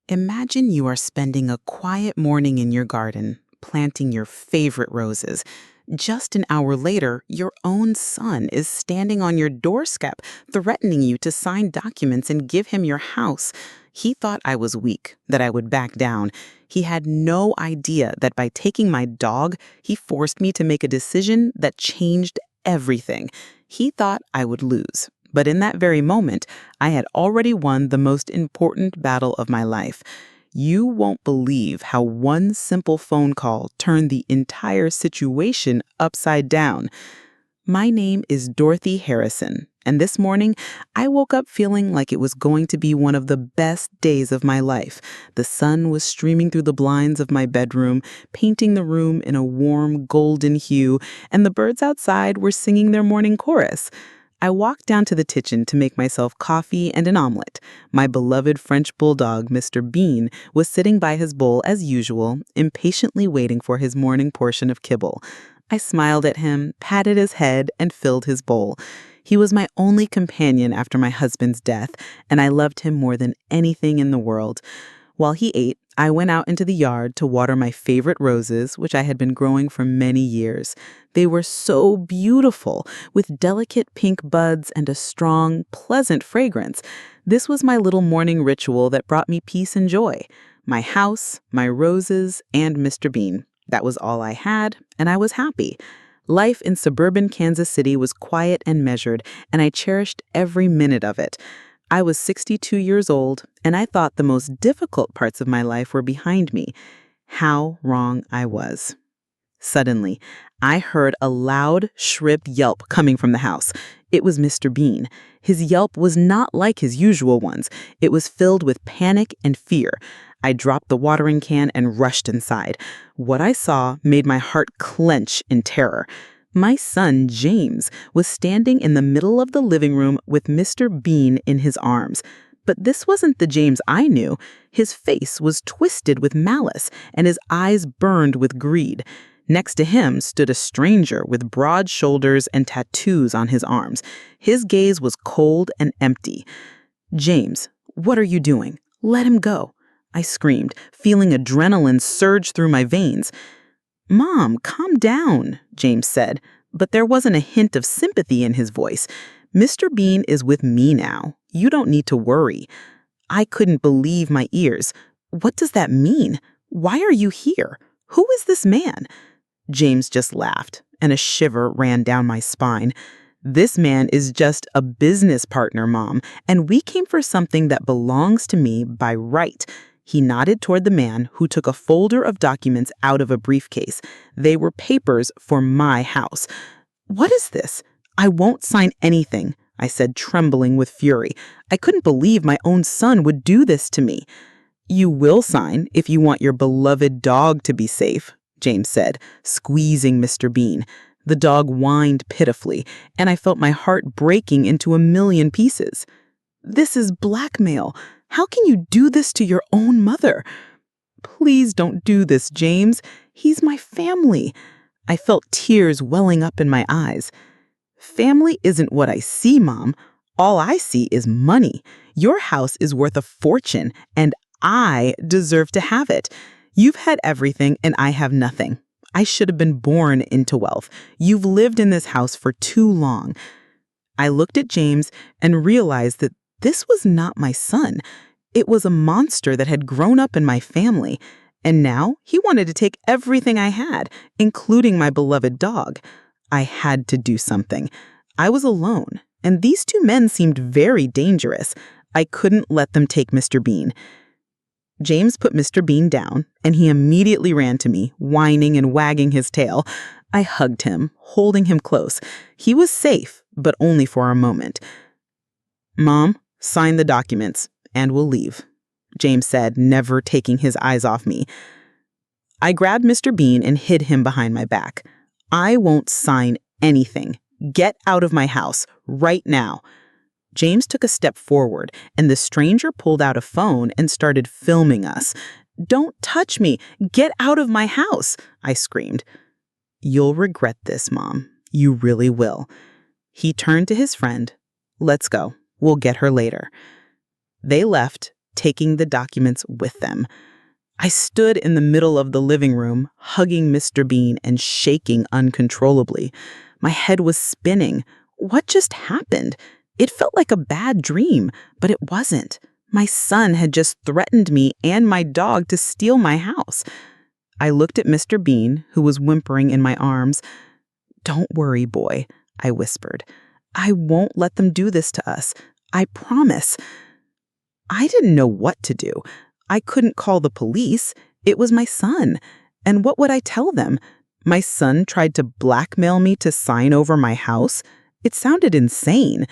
Imagine you are spending a quiet morning in your garden, planting your favorite roses. Just an hour later, your own son is standing on your doorstep, threatening you to sign documents and give him your house. He thought I was weak, that I would back down. He had no idea that by taking my dog, he forced me to make a decision that changed everything. He thought I would lose. But in that very moment, I had already won the most important battle of my life. You won't believe how one simple phone call turned the entire situation upside down. My name is Dorothy Harrison, and this morning I woke up feeling like it was going to be one of the best days of my life. The sun was streaming through the blinds of my bedroom, painting the room in a warm golden hue, and the birds outside were singing their morning chorus. I walked down to the kitchen to make myself coffee and an omelet. My beloved French bulldog, Mr. Bean, was sitting by his bowl as usual, impatiently waiting for his morning portion of kibble. I smiled at him, patted his head, and filled his bowl. He was my only companion after my husband's death, and I loved him more than anything in the world. While he ate, I went out into the yard to water my favorite roses, which I had been growing for many years. They were so beautiful, with delicate pink buds and a strong, pleasant fragrance. This was my little morning ritual that brought me peace and joy. My house, my roses, and Mr. Bean. That was all I had, and I was happy. Life in suburban Kansas City was quiet and measured, and I cherished every minute of it. I was 62 years old, and I thought the most difficult parts of my life were behind me. How wrong I was. Suddenly, I heard a loud, shrill yelp coming from the house. It was Mr. Bean. His yelp was not like his usual ones. It was filled with panic and fear. I dropped the watering can and rushed inside. What I saw made my heart clench in terror. My son, James, was standing in the middle of the living room with Mr. Bean in his arms. But this wasn't the James I knew. His face was twisted with malice, and his eyes burned with greed. Next to him stood a stranger with broad shoulders and tattoos on his arms. His gaze was cold and empty. "James, what are you doing? Let him go," I screamed, feeling adrenaline surge through my veins. "Mom, calm down," James said, but there wasn't a hint of sympathy in his voice. "Mr. Bean is with me now. You don't need to worry." I couldn't believe my ears. "What does that mean? Why are you here? Who is this man?" James just laughed, and a shiver ran down my spine. "This man is just a business partner, Mom, and we came for something that belongs to me by right." He nodded toward the man who took a folder of documents out of a briefcase. They were papers for my house. "What is this? I won't sign anything," I said, trembling with fury. I couldn't believe my own son would do this to me. "You will sign if you want your beloved dog to be safe," James said, squeezing Mr. Bean. The dog whined pitifully, and I felt my heart breaking into a million pieces. "This is blackmail. How can you do this to your own mother?" "Please don't do this, James. He's my family." I felt tears welling up in my eyes. "Family isn't what I see, Mom. All I see is money. Your house is worth a fortune, and I deserve to have it. You've had everything, and I have nothing. I should have been born into wealth. You've lived in this house for too long." I looked at James and realized that this was not my son. It was a monster that had grown up in my family, and now he wanted to take everything I had, including my beloved dog. I had to do something. I was alone, and these two men seemed very dangerous. I couldn't let them take Mr. Bean. James put Mr. Bean down, and he immediately ran to me, whining and wagging his tail. I hugged him, holding him close. He was safe, but only for a moment. "Mom, sign the documents, and we'll leave," James said, never taking his eyes off me. I grabbed Mr. Bean and hid him behind my back. "I won't sign anything. Get out of my house, right now." James took a step forward, and the stranger pulled out a phone and started filming us. "Don't touch me! Get out of my house!" I screamed. "You'll regret this, Mom. You really will." He turned to his friend. "Let's go. We'll get her later." They left, taking the documents with them. I stood in the middle of the living room, hugging Mr. Bean and shaking uncontrollably. My head was spinning. What just happened? It felt like a bad dream, but it wasn't. My son had just threatened me and my dog to steal my house. I looked at Mr. Bean, who was whimpering in my arms. "Don't worry, boy," I whispered. "I won't let them do this to us. I promise." I didn't know what to do. I couldn't call the police. It was my son. And what would I tell them? My son tried to blackmail me to sign over my house? It sounded insane.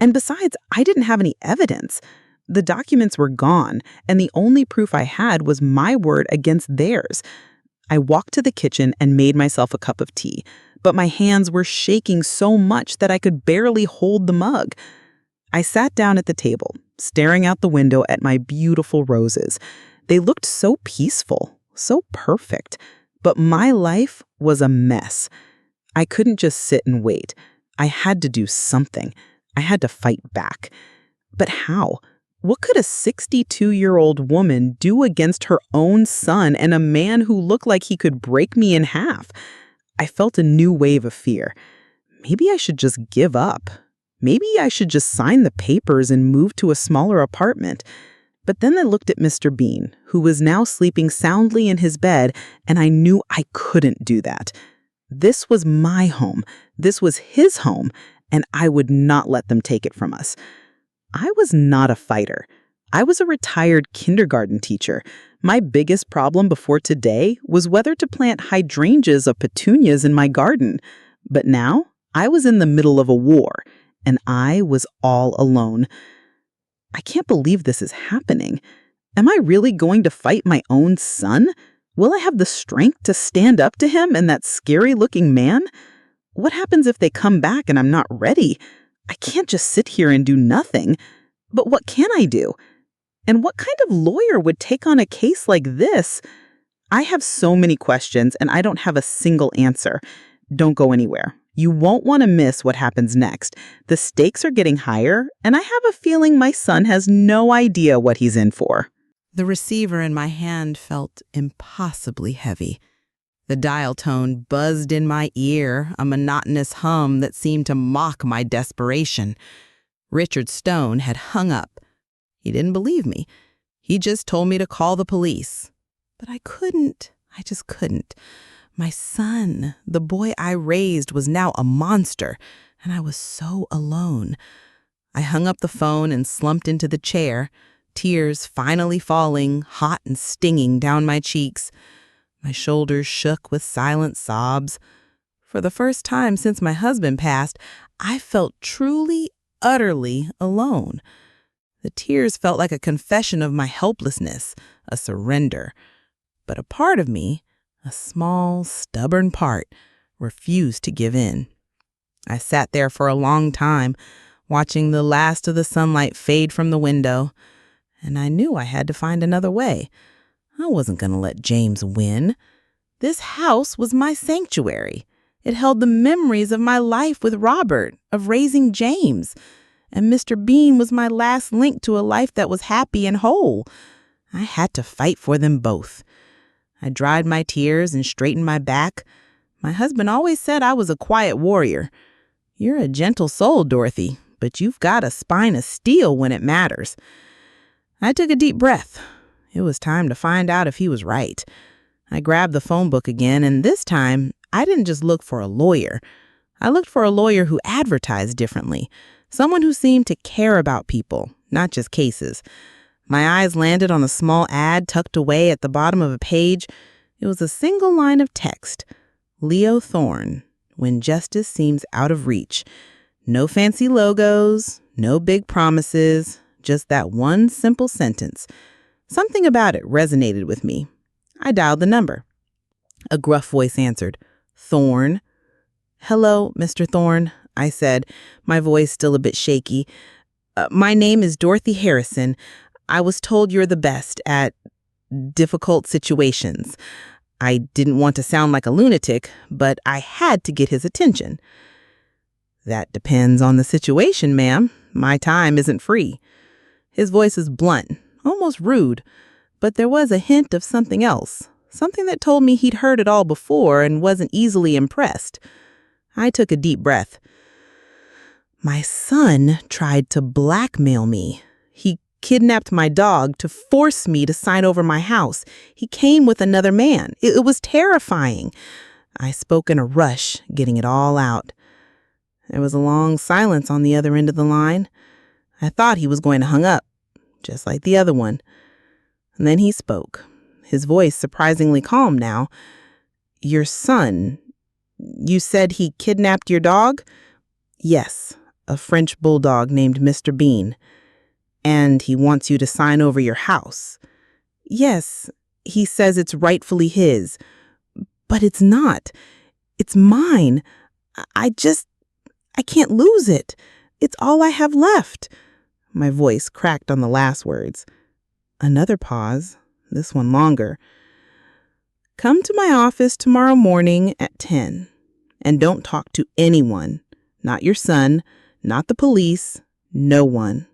And besides, I didn't have any evidence. The documents were gone, and the only proof I had was my word against theirs. I walked to the kitchen and made myself a cup of tea, but my hands were shaking so much that I could barely hold the mug. I sat down at the table, staring out the window at my beautiful roses. They looked so peaceful, so perfect, but my life was a mess. I couldn't just sit and wait. I had to do something. I had to fight back. But how? What could a 62-year-old woman do against her own son and a man who looked like he could break me in half? I felt a new wave of fear. Maybe I should just give up. Maybe I should just sign the papers and move to a smaller apartment. But then I looked at Mr. Bean, who was now sleeping soundly in his bed, and I knew I couldn't do that. This was my home. This was his home, and I would not let them take it from us. I was not a fighter. I was a retired kindergarten teacher. My biggest problem before today was whether to plant hydrangeas of petunias in my garden. But now I was in the middle of a war, and I was all alone. I can't believe this is happening. Am I really going to fight my own son? Will I have the strength to stand up to him and that scary-looking man? What happens if they come back and I'm not ready? I can't just sit here and do nothing. But what can I do? And what kind of lawyer would take on a case like this? I have so many questions, and I don't have a single answer. Don't go anywhere. You won't want to miss what happens next. The stakes are getting higher, and I have a feeling my son has no idea what he's in for. The receiver in my hand felt impossibly heavy. The dial tone buzzed in my ear, a monotonous hum that seemed to mock my desperation. Richard Stone had hung up. He didn't believe me. He just told me to call the police. But I couldn't. I just couldn't. My son, the boy I raised, was now a monster, and I was so alone. I hung up the phone and slumped into the chair, tears finally falling, hot and stinging down my cheeks. My shoulders shook with silent sobs. For the first time since my husband passed, I felt truly, utterly alone. The tears felt like a confession of my helplessness, a surrender. But a part of me, a small, stubborn part, refused to give in. I sat there for a long time, watching the last of the sunlight fade from the window, and I knew I had to find another way. I wasn't going to let James win. This house was my sanctuary. It held the memories of my life with Robert, of raising James. And Mr. Bean was my last link to a life that was happy and whole. I had to fight for them both. I dried my tears and straightened my back. My husband always said I was a quiet warrior. "You're a gentle soul, Dorothy, but you've got a spine of steel when it matters." I took a deep breath. It was time to find out if he was right. I grabbed the phone book again, and this time, I didn't just look for a lawyer. I looked for a lawyer who advertised differently, someone who seemed to care about people, not just cases. My eyes landed on a small ad tucked away at the bottom of a page. It was a single line of text. Leo Thorne, when justice seems out of reach. No fancy logos, no big promises, just that one simple sentence. Something about it resonated with me. I dialed the number. A gruff voice answered. "Thorne." "Hello, Mr. Thorne," I said, my voice still a bit shaky. My name is Dorothy Harrison. I was told you're the best at difficult situations." I didn't want to sound like a lunatic, but I had to get his attention. "That depends on the situation, ma'am. My time isn't free." His voice was blunt, almost rude, but there was a hint of something else, something that told me he'd heard it all before and wasn't easily impressed. I took a deep breath. My son tried to blackmail me. He kidnapped my dog to force me to sign over my house. He came with another man. It was terrifying. I spoke in a rush, getting it all out. There was a long silence on the other end of the line. I thought he was going to hang up, just like the other one. And then he spoke, his voice surprisingly calm now. Your son, you said he kidnapped your dog? Yes, a French bulldog named Mr. Bean. And he wants you to sign over your house. Yes, he says it's rightfully his. But it's not. It's mine. I can't lose it. It's all I have left. My voice cracked on the last words. Another pause, this one longer. Come to my office tomorrow morning at 10. And don't talk to anyone. Not your son, not the police, no one.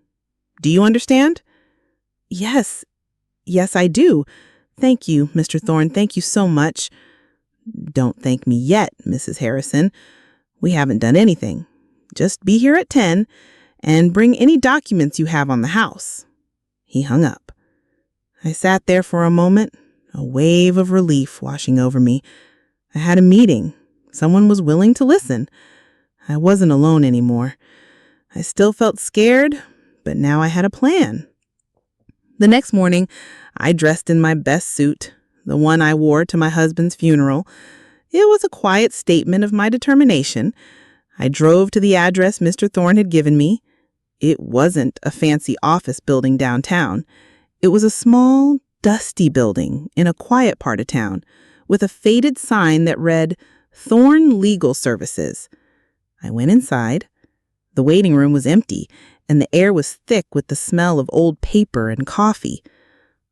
Do you understand? Yes, I do. Thank you, Mr. Thorne. Thank you so much. Don't thank me yet, Mrs. Harrison. We haven't done anything. Just be here at 10 and bring any documents you have on the house. He hung up. I sat there for a moment, a wave of relief washing over me. I had a meeting. Someone was willing to listen. I wasn't alone anymore. I still felt scared, but now I had a plan. The next morning, I dressed in my best suit, the one I wore to my husband's funeral. It was a quiet statement of my determination. I drove to the address Mr. Thorne had given me. It wasn't a fancy office building downtown. It was a small, dusty building in a quiet part of town with a faded sign that read, Thorne Legal Services. I went inside. The waiting room was empty, and the air was thick with the smell of old paper and coffee.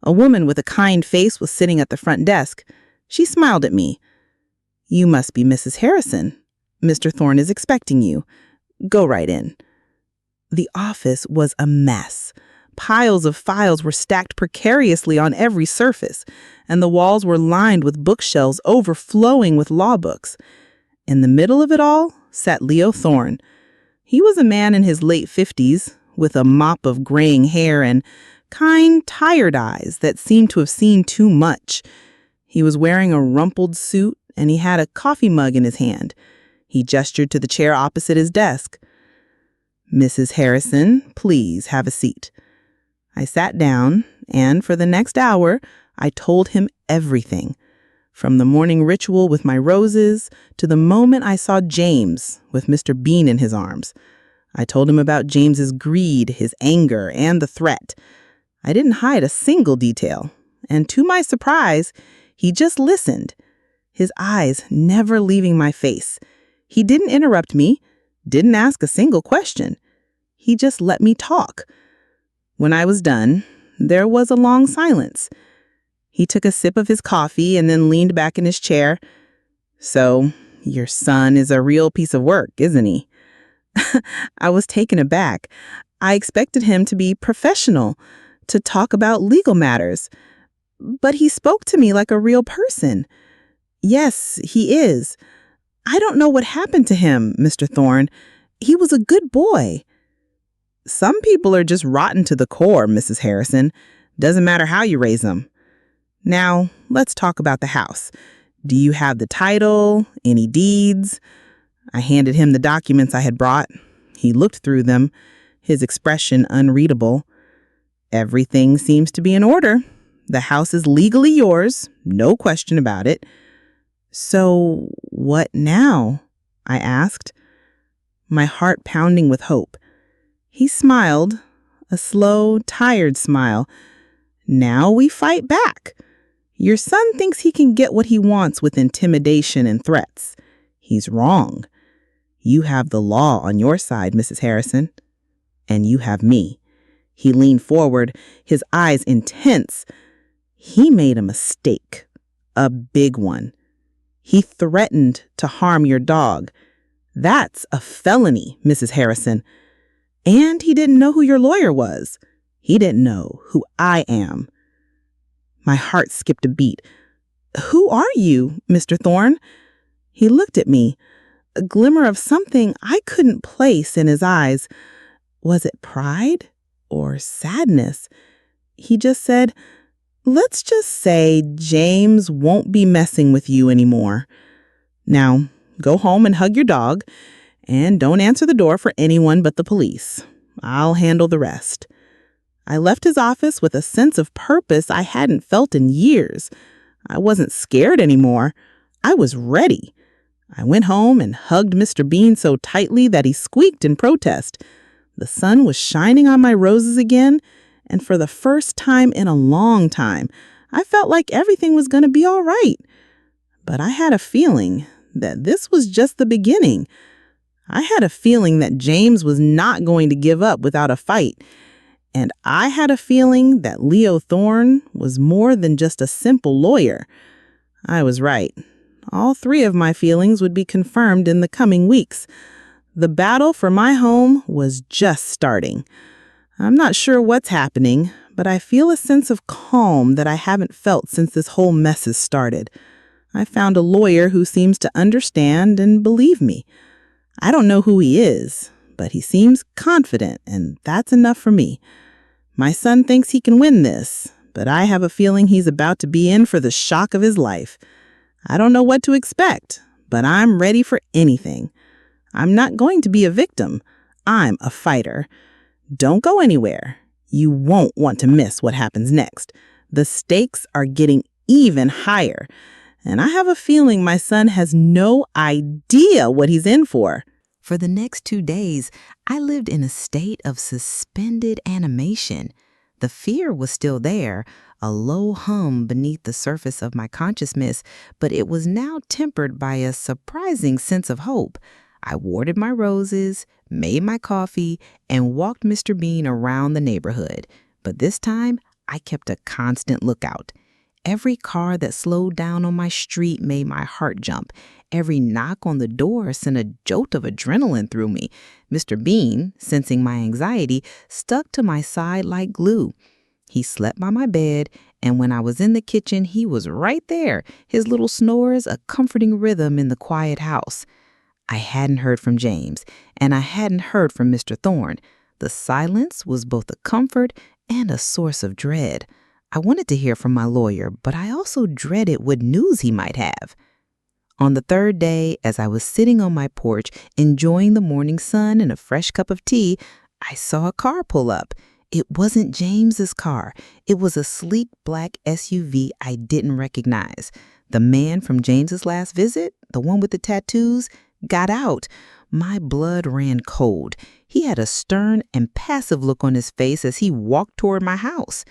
A woman with a kind face was sitting at the front desk. She smiled at me. You must be Mrs. Harrison. Mr. Thorne is expecting you. Go right in. The office was a mess. Piles of files were stacked precariously on every surface, and the walls were lined with bookshelves overflowing with law books. In the middle of it all sat Leo Thorne. He was a man in his late 50s, with a mop of graying hair and kind, tired eyes that seemed to have seen too much. He was wearing a rumpled suit, and he had a coffee mug in his hand. He gestured to the chair opposite his desk. Mrs. Harrison, please have a seat. I sat down, and for the next hour, I told him everything. From the morning ritual with my roses to the moment I saw James with Mr. Bean in his arms. I told him about James's greed, his anger, and the threat. I didn't hide a single detail, and to my surprise, he just listened, his eyes never leaving my face. He didn't interrupt me, didn't ask a single question. He just let me talk. When I was done, there was a long silence. He took a sip of his coffee and then leaned back in his chair. So, your son is a real piece of work, isn't he? I was taken aback. I expected him to be professional, to talk about legal matters. But he spoke to me like a real person. Yes, he is. I don't know what happened to him, Mr. Thorne. He was a good boy. Some people are just rotten to the core, Mrs. Harrison. Doesn't matter how you raise them. Now, let's talk about the house. Do you have the title? Any deeds? I handed him the documents I had brought. He looked through them, his expression unreadable. Everything seems to be in order. The house is legally yours, no question about it. So, what now? I asked, my heart pounding with hope. He smiled, a slow, tired smile. Now we fight back. Your son thinks he can get what he wants with intimidation and threats. He's wrong. You have the law on your side, Mrs. Harrison. And you have me. He leaned forward, his eyes intense. He made a mistake. A big one. He threatened to harm your dog. That's a felony, Mrs. Harrison. And he didn't know who your lawyer was. He didn't know who I am. My heart skipped a beat. Who are you, Mr. Thorne? He looked at me, a glimmer of something I couldn't place in his eyes. Was it pride or sadness? He just said, "Let's just say James won't be messing with you anymore. Now, go home and hug your dog, and don't answer the door for anyone but the police. I'll handle the rest." I left his office with a sense of purpose I hadn't felt in years. I wasn't scared anymore. I was ready. I went home and hugged Mr. Bean so tightly that he squeaked in protest. The sun was shining on my roses again, and for the first time in a long time, I felt like everything was going to be all right. But I had a feeling that this was just the beginning. I had a feeling that James was not going to give up without a fight. And I had a feeling that Leo Thorne was more than just a simple lawyer. I was right. All three of my feelings would be confirmed in the coming weeks. The battle for my home was just starting. I'm not sure what's happening, but I feel a sense of calm that I haven't felt since this whole mess has started. I found a lawyer who seems to understand and believe me. I don't know who he is, but he seems confident, and that's enough for me. My son thinks he can win this, but I have a feeling he's about to be in for the shock of his life. I don't know what to expect, but I'm ready for anything. I'm not going to be a victim. I'm a fighter. Don't go anywhere. You won't want to miss what happens next. The stakes are getting even higher, and I have a feeling my son has no idea what he's in for. For the next 2 days, I lived in a state of suspended animation. The fear was still there, a low hum beneath the surface of my consciousness, but it was now tempered by a surprising sense of hope. I watered my roses, made my coffee, and walked Mr. Bean around the neighborhood. But this time, I kept a constant lookout. Every car that slowed down on my street made my heart jump. Every knock on the door sent a jolt of adrenaline through me. Mr. Bean, sensing my anxiety, stuck to my side like glue. He slept by my bed, and when I was in the kitchen, he was right there, his little snores a comforting rhythm in the quiet house. I hadn't heard from James, and I hadn't heard from Mr. Thorne. The silence was both a comfort and a source of dread. I wanted to hear from my lawyer, but I also dreaded what news he might have. On the third day, as I was sitting on my porch enjoying the morning sun and a fresh cup of tea, I saw a car pull up. It wasn't James's car. It was a sleek black SUV I didn't recognize. The man from James's last visit, the one with the tattoos, got out. My blood ran cold. He had a stern and passive look on his face as he walked toward my house.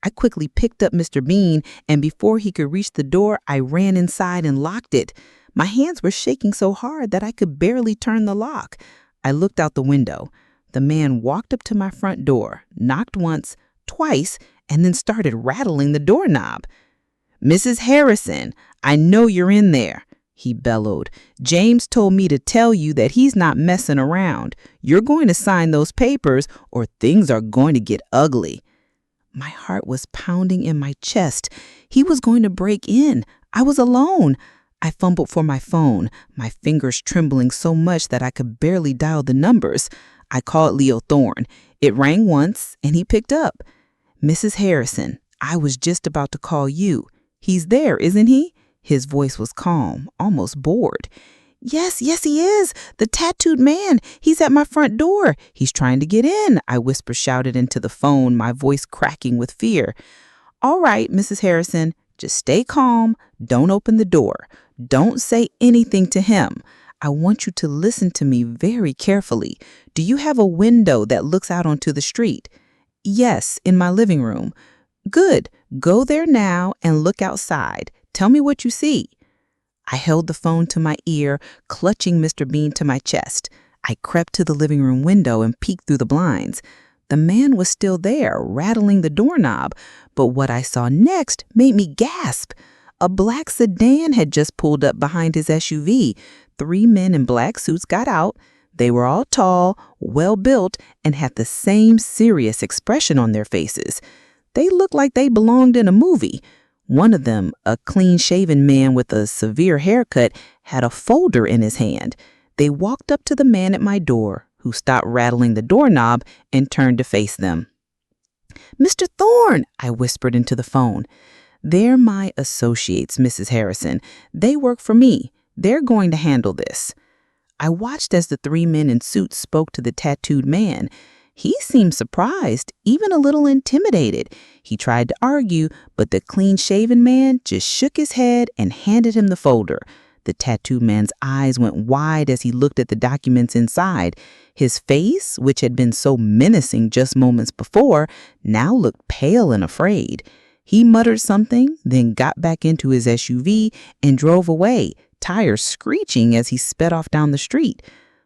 I quickly picked up Mr. Bean, and before he could reach the door, I ran inside and locked it. My hands were shaking so hard that I could barely turn the lock. I looked out the window. The man walked up to my front door, knocked once, twice, and then started rattling the doorknob. "Mrs. Harrison, I know you're in there," he bellowed. "James told me to tell you that he's not messing around. You're going to sign those papers or things are going to get ugly." My heart was pounding in my chest. He was going to break in. I was alone. I fumbled for my phone, my fingers trembling so much that I could barely dial the numbers. I called Leo Thorne. It rang once, and he picked up. "Mrs. Harrison, I was just about to call you. He's there, isn't he?" His voice was calm, almost bored. Yes, he is. The tattooed man. He's at my front door. He's trying to get in," I shouted into the phone, my voice cracking with fear. "All right, Mrs. Harrison, just stay calm. Don't open the door. Don't say anything to him. I want you to listen to me very carefully. Do you have a window that looks out onto the street?" "Yes, in my living room." "Good. Go there now and look outside. Tell me what you see." I held the phone to my ear, clutching Mr. Bean to my chest. I crept to the living room window and peeked through the blinds. The man was still there, rattling the doorknob, but what I saw next made me gasp. A black sedan had just pulled up behind his SUV. 3 men in black suits got out. They were all tall, well-built, and had the same serious expression on their faces. They looked like they belonged in a movie. One of them, a clean-shaven man with a severe haircut, had a folder in his hand. They walked up to the man at my door, who stopped rattling the doorknob and turned to face them. "Mr. Thorne," I whispered into the phone. "They're my associates, Mrs. Harrison. They work for me. They're going to handle this." I watched as the three men in suits spoke to the tattooed man. He seemed surprised, even a little intimidated. He tried to argue, but the clean-shaven man just shook his head and handed him the folder. The tattooed man's eyes went wide as he looked at the documents inside. His face, which had been so menacing just moments before, now looked pale and afraid. He muttered something, then got back into his SUV and drove away, tires screeching as he sped off down the street.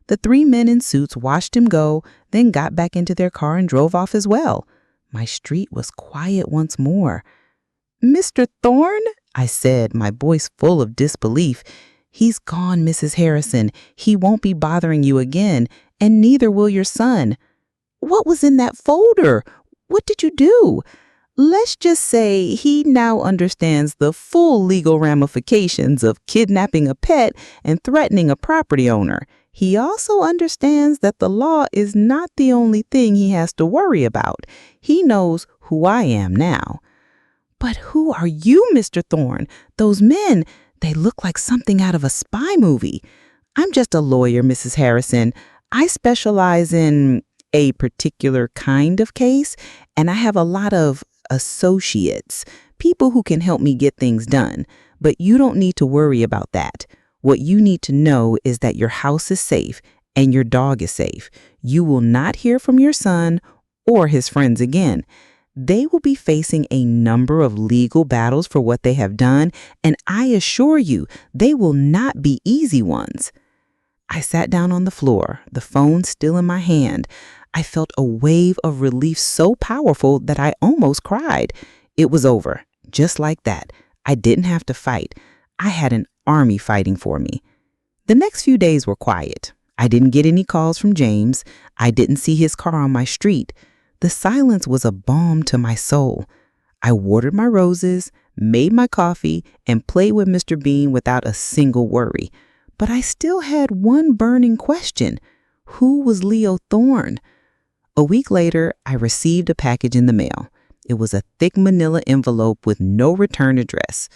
The three men in suits watched him go, then got back into their car and drove off as well. My street was quiet once more. "Mr. Thorne?" I said, my voice full of disbelief. "He's gone, Mrs. Harrison. He won't be bothering you again, and neither will your son." "What was in that folder? What did you do?" "Let's just say he now understands the full legal ramifications of kidnapping a pet and threatening a property owner. He also understands that the law is not the only thing he has to worry about. He knows who I am now." "But who are you, Mr. Thorne? Those men, they look like something out of a spy movie." "I'm just a lawyer, Mrs. Harrison. I specialize in a particular kind of case, and I have a lot of associates, people who can help me get things done. But you don't need to worry about that. What you need to know is that your house is safe and your dog is safe. You will not hear from your son or his friends again. They will be facing a number of legal battles for what they have done, and I assure you, they will not be easy ones." I sat down on the floor, the phone still in my hand. I felt a wave of relief so powerful that I almost cried. It was over, just like that. I didn't have to fight. I had an army fighting for me. The next few days were quiet. I didn't get any calls from James. I didn't see his car on my street. The silence was a balm to my soul. I watered my roses, made my coffee, and played with Mr. Bean without a single worry. But I still had one burning question. Who was Leo Thorne? A week later, I received a package in the mail. It was a thick manila envelope with no return address.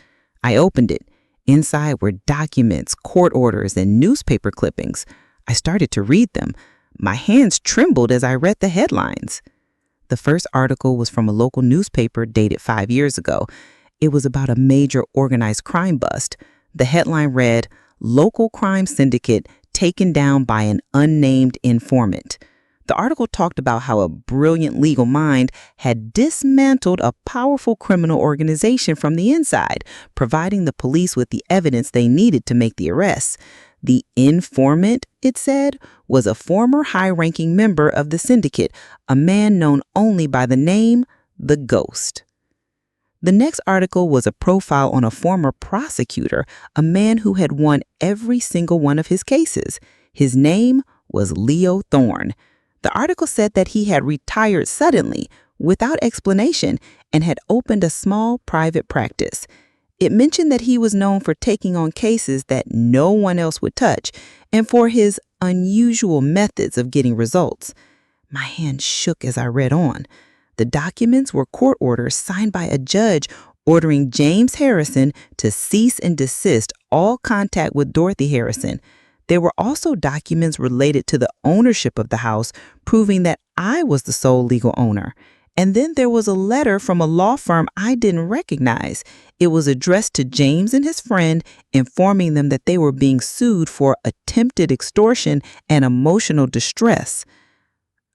I opened it. Inside were documents, court orders, and newspaper clippings. I started to read them. My hands trembled as I read the headlines. The first article was from a local newspaper dated 5 years ago. It was about a major organized crime bust. The headline read, "Local crime syndicate taken down by an unnamed informant." The article talked about how a brilliant legal mind had dismantled a powerful criminal organization from the inside, providing the police with the evidence they needed to make the arrests. The informant, it said, was a former high-ranking member of the syndicate, a man known only by the name The Ghost. The next article was a profile on a former prosecutor, a man who had won every single one of his cases. His name was Leo Thorne. The article said that he had retired suddenly, without explanation, and had opened a small private practice. It mentioned that he was known for taking on cases that no one else would touch, and for his unusual methods of getting results. My hand shook as I read on. The documents were court orders signed by a judge ordering James Harrison to cease and desist all contact with Dorothy Harrison. There were also documents related to the ownership of the house, proving that I was the sole legal owner. And then there was a letter from a law firm I didn't recognize. It was addressed to James and his friend, informing them that they were being sued for attempted extortion and emotional distress.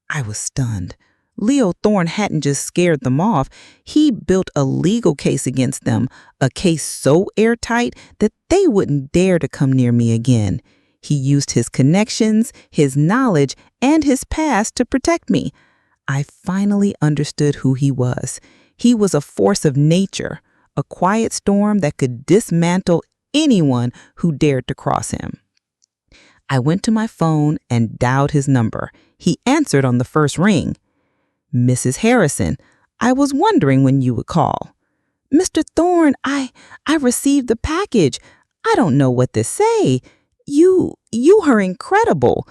I was stunned. Leo Thorne hadn't just scared them off. He built a legal case against them, a case so airtight that they wouldn't dare to come near me again. He used his connections, his knowledge, and his past to protect me. I finally understood who he was. He was a force of nature, a quiet storm that could dismantle anyone who dared to cross him. I went to my phone and dialed his number. He answered on the first ring. Mrs. Harrison, I was wondering when you would call. Mr. Thorne, I received the package. I don't know what to say. You are incredible.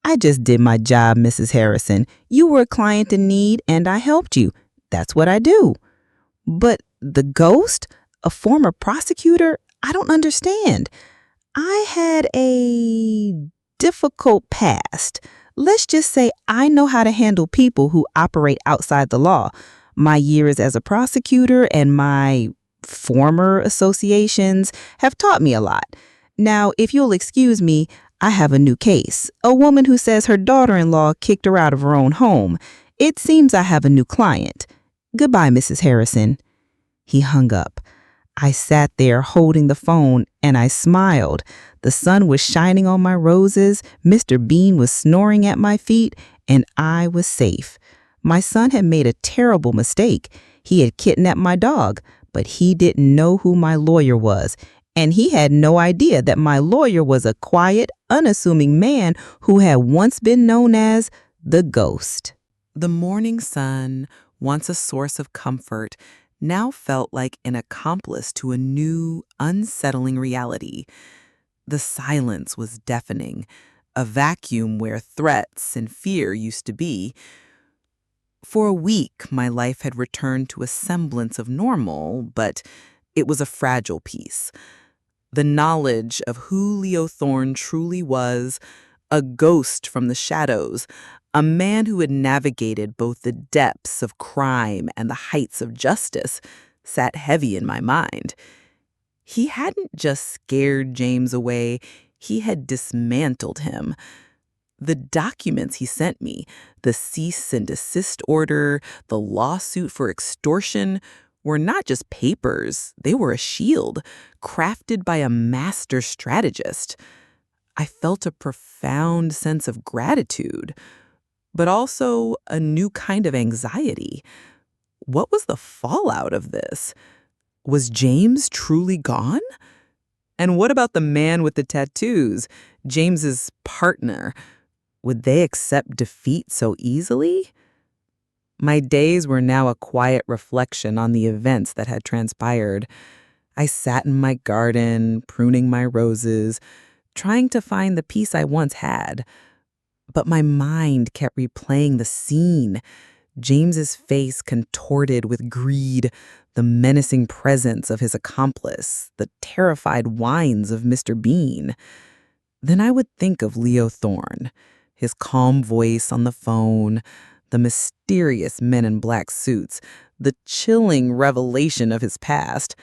I just did my job, Mrs. Harrison. You were a client in need and I helped you. That's what I do. But the ghost? A former prosecutor? I don't understand. I had a difficult past. Let's just say I know how to handle people who operate outside the law. My years as a prosecutor and my former associations have taught me a lot. Now, if you'll excuse me, I have a new case. A woman who says her daughter-in-law kicked her out of her own home. It seems I have a new client. Goodbye, Mrs. Harrison. He hung up. I sat there holding the phone and I smiled. The sun was shining on my roses, Mr. Bean was snoring at my feet, and I was safe. My son had made a terrible mistake. He had kidnapped my dog, but he didn't know who my lawyer was, and he had no idea that my lawyer was a quiet, unassuming man who had once been known as the Ghost. The morning sun, once a source of comfort, now felt like an accomplice to a new, unsettling reality. The silence was deafening, a vacuum where threats and fear used to be. For a week, my life had returned to a semblance of normal, but it was a fragile peace. The knowledge of who Leo Thorne truly was, a ghost from the shadows, a man who had navigated both the depths of crime and the heights of justice, sat heavy in my mind. He hadn't just scared James away, he had dismantled him. The documents he sent me, the cease and desist order, the lawsuit for extortion, were not just papers, they were a shield, crafted by a master strategist. I felt a profound sense of gratitude, but also a new kind of anxiety. What was the fallout of this? Was James truly gone? And what about the man with the tattoos, James's partner? Would they accept defeat so easily? My days were now a quiet reflection on the events that had transpired. I sat in my garden, pruning my roses, trying to find the peace I once had. But my mind kept replaying the scene. James's face contorted with greed, the menacing presence of his accomplice, the terrified whines of Mr. Bean. Then I would think of Leo Thorne, his calm voice on the phone, the mysterious men in black suits, the chilling revelation of his past.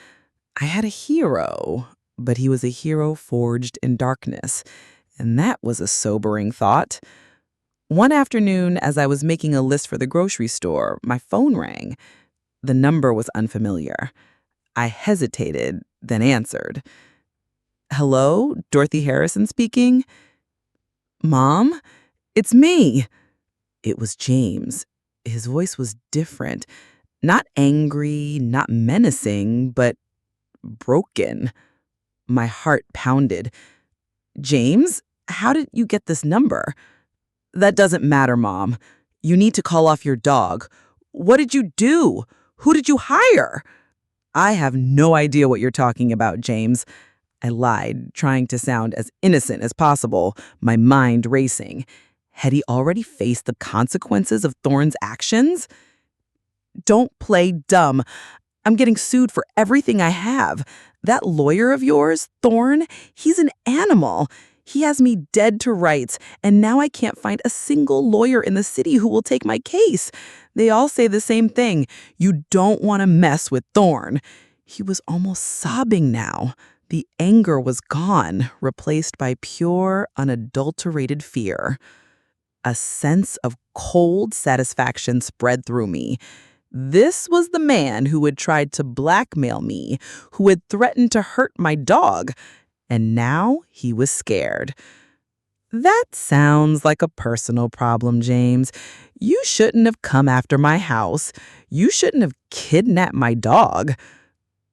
I had a hero, but he was a hero forged in darkness, and that was a sobering thought. One afternoon, as I was making a list for the grocery store, my phone rang. The number was unfamiliar. I hesitated, then answered. Hello, Dorothy Harrison speaking? Mom, it's me. It was James. His voice was different. Not angry, not menacing, but broken. My heart pounded. James, how did you get this number? That doesn't matter, Mom. You need to call off your dog. What did you do? Who did you hire? I have no idea what you're talking about, James. I lied, trying to sound as innocent as possible, my mind racing. Had he already faced the consequences of Thorne's actions? Don't play dumb. I'm getting sued for everything I have. That lawyer of yours, Thorne, he's an animal. He has me dead to rights, and now I can't find a single lawyer in the city who will take my case. They all say the same thing. You don't want to mess with Thorne. He was almost sobbing now. The anger was gone, replaced by pure, unadulterated fear. A sense of cold satisfaction spread through me. This was the man who had tried to blackmail me, who had threatened to hurt my dog. And now he was scared. That sounds like a personal problem, James. You shouldn't have come after my house. You shouldn't have kidnapped my dog.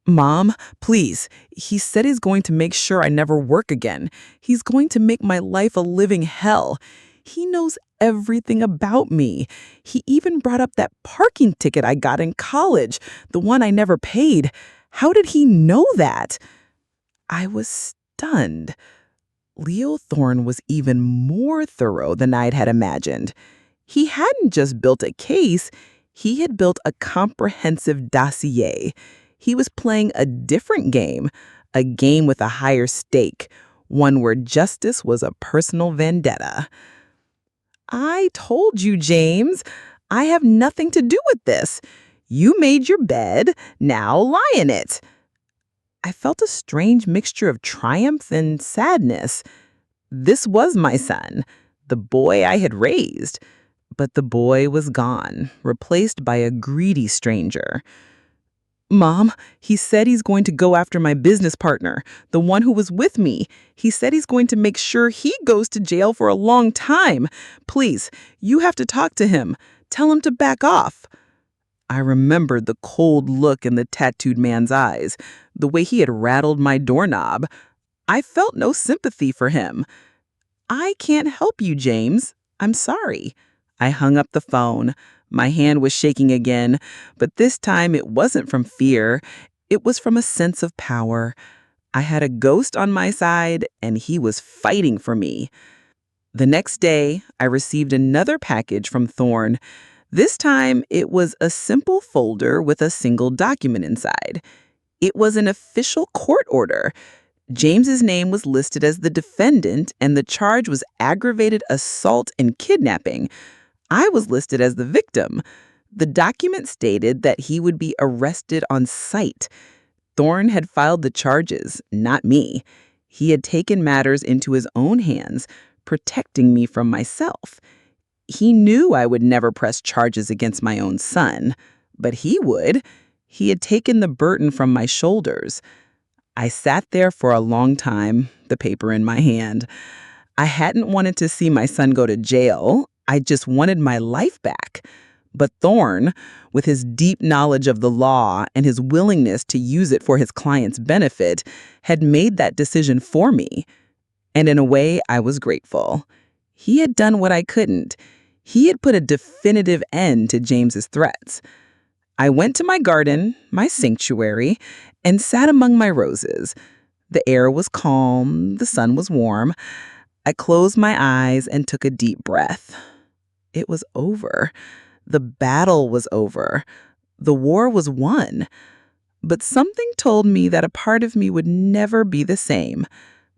Mom, please. He said he's going to make sure I never work again. He's going to make my life a living hell. He knows everything about me. He even brought up that parking ticket I got in college, the one I never paid. How did he know that? I was stunned. Leo Thorne was even more thorough than I'd had imagined. He hadn't just built a case, he had built a comprehensive dossier. He was playing a different game, a game with a higher stake, one where justice was a personal vendetta. I told you, James, I have nothing to do with this. You made your bed, now lie in it. I felt a strange mixture of triumph and sadness. This was my son, the boy I had raised. But the boy was gone, replaced by a greedy stranger. Mom, he said he's going to go after my business partner, the one who was with me. He said he's going to make sure he goes to jail for a long time. Please, you have to talk to him. Tell him to back off. I remembered the cold look in the tattooed man's eyes, the way he had rattled my doorknob. I felt no sympathy for him. I can't help you, James. I'm sorry. I hung up the phone. My hand was shaking again, but this time it wasn't from fear. It was from a sense of power. I had a ghost on my side, and he was fighting for me. The next day, I received another package from Thorne. This time, it was a simple folder with a single document inside. It was an official court order. James's name was listed as the defendant, and the charge was aggravated assault and kidnapping. I was listed as the victim. The document stated that he would be arrested on sight. Thorne had filed the charges, not me. He had taken matters into his own hands, protecting me from myself. He knew I would never press charges against my own son, but he would. He had taken the burden from my shoulders. I sat there for a long time, the paper in my hand. I hadn't wanted to see my son go to jail. I just wanted my life back. But Thorne, with his deep knowledge of the law and his willingness to use it for his client's benefit, had made that decision for me. And in a way, I was grateful. He had done what I couldn't. He had put a definitive end to James's threats. I went to my garden, my sanctuary, and sat among my roses. The air was calm, the sun was warm. I closed my eyes and took a deep breath. It was over. The battle was over. The war was won. But something told me that a part of me would never be the same.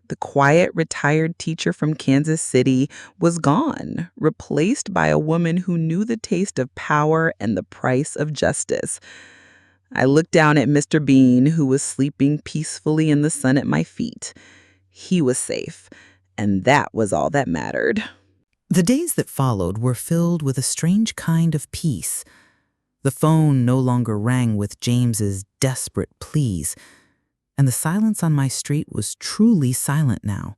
The quiet, retired teacher from Kansas City was gone, replaced by a woman who knew the taste of power and the price of justice. I looked down at Mr. Bean, who was sleeping peacefully in the sun at my feet. He was safe, and that was all that mattered. The days that followed were filled with a strange kind of peace. The phone no longer rang with James's desperate pleas, and the silence on my street was truly silent now.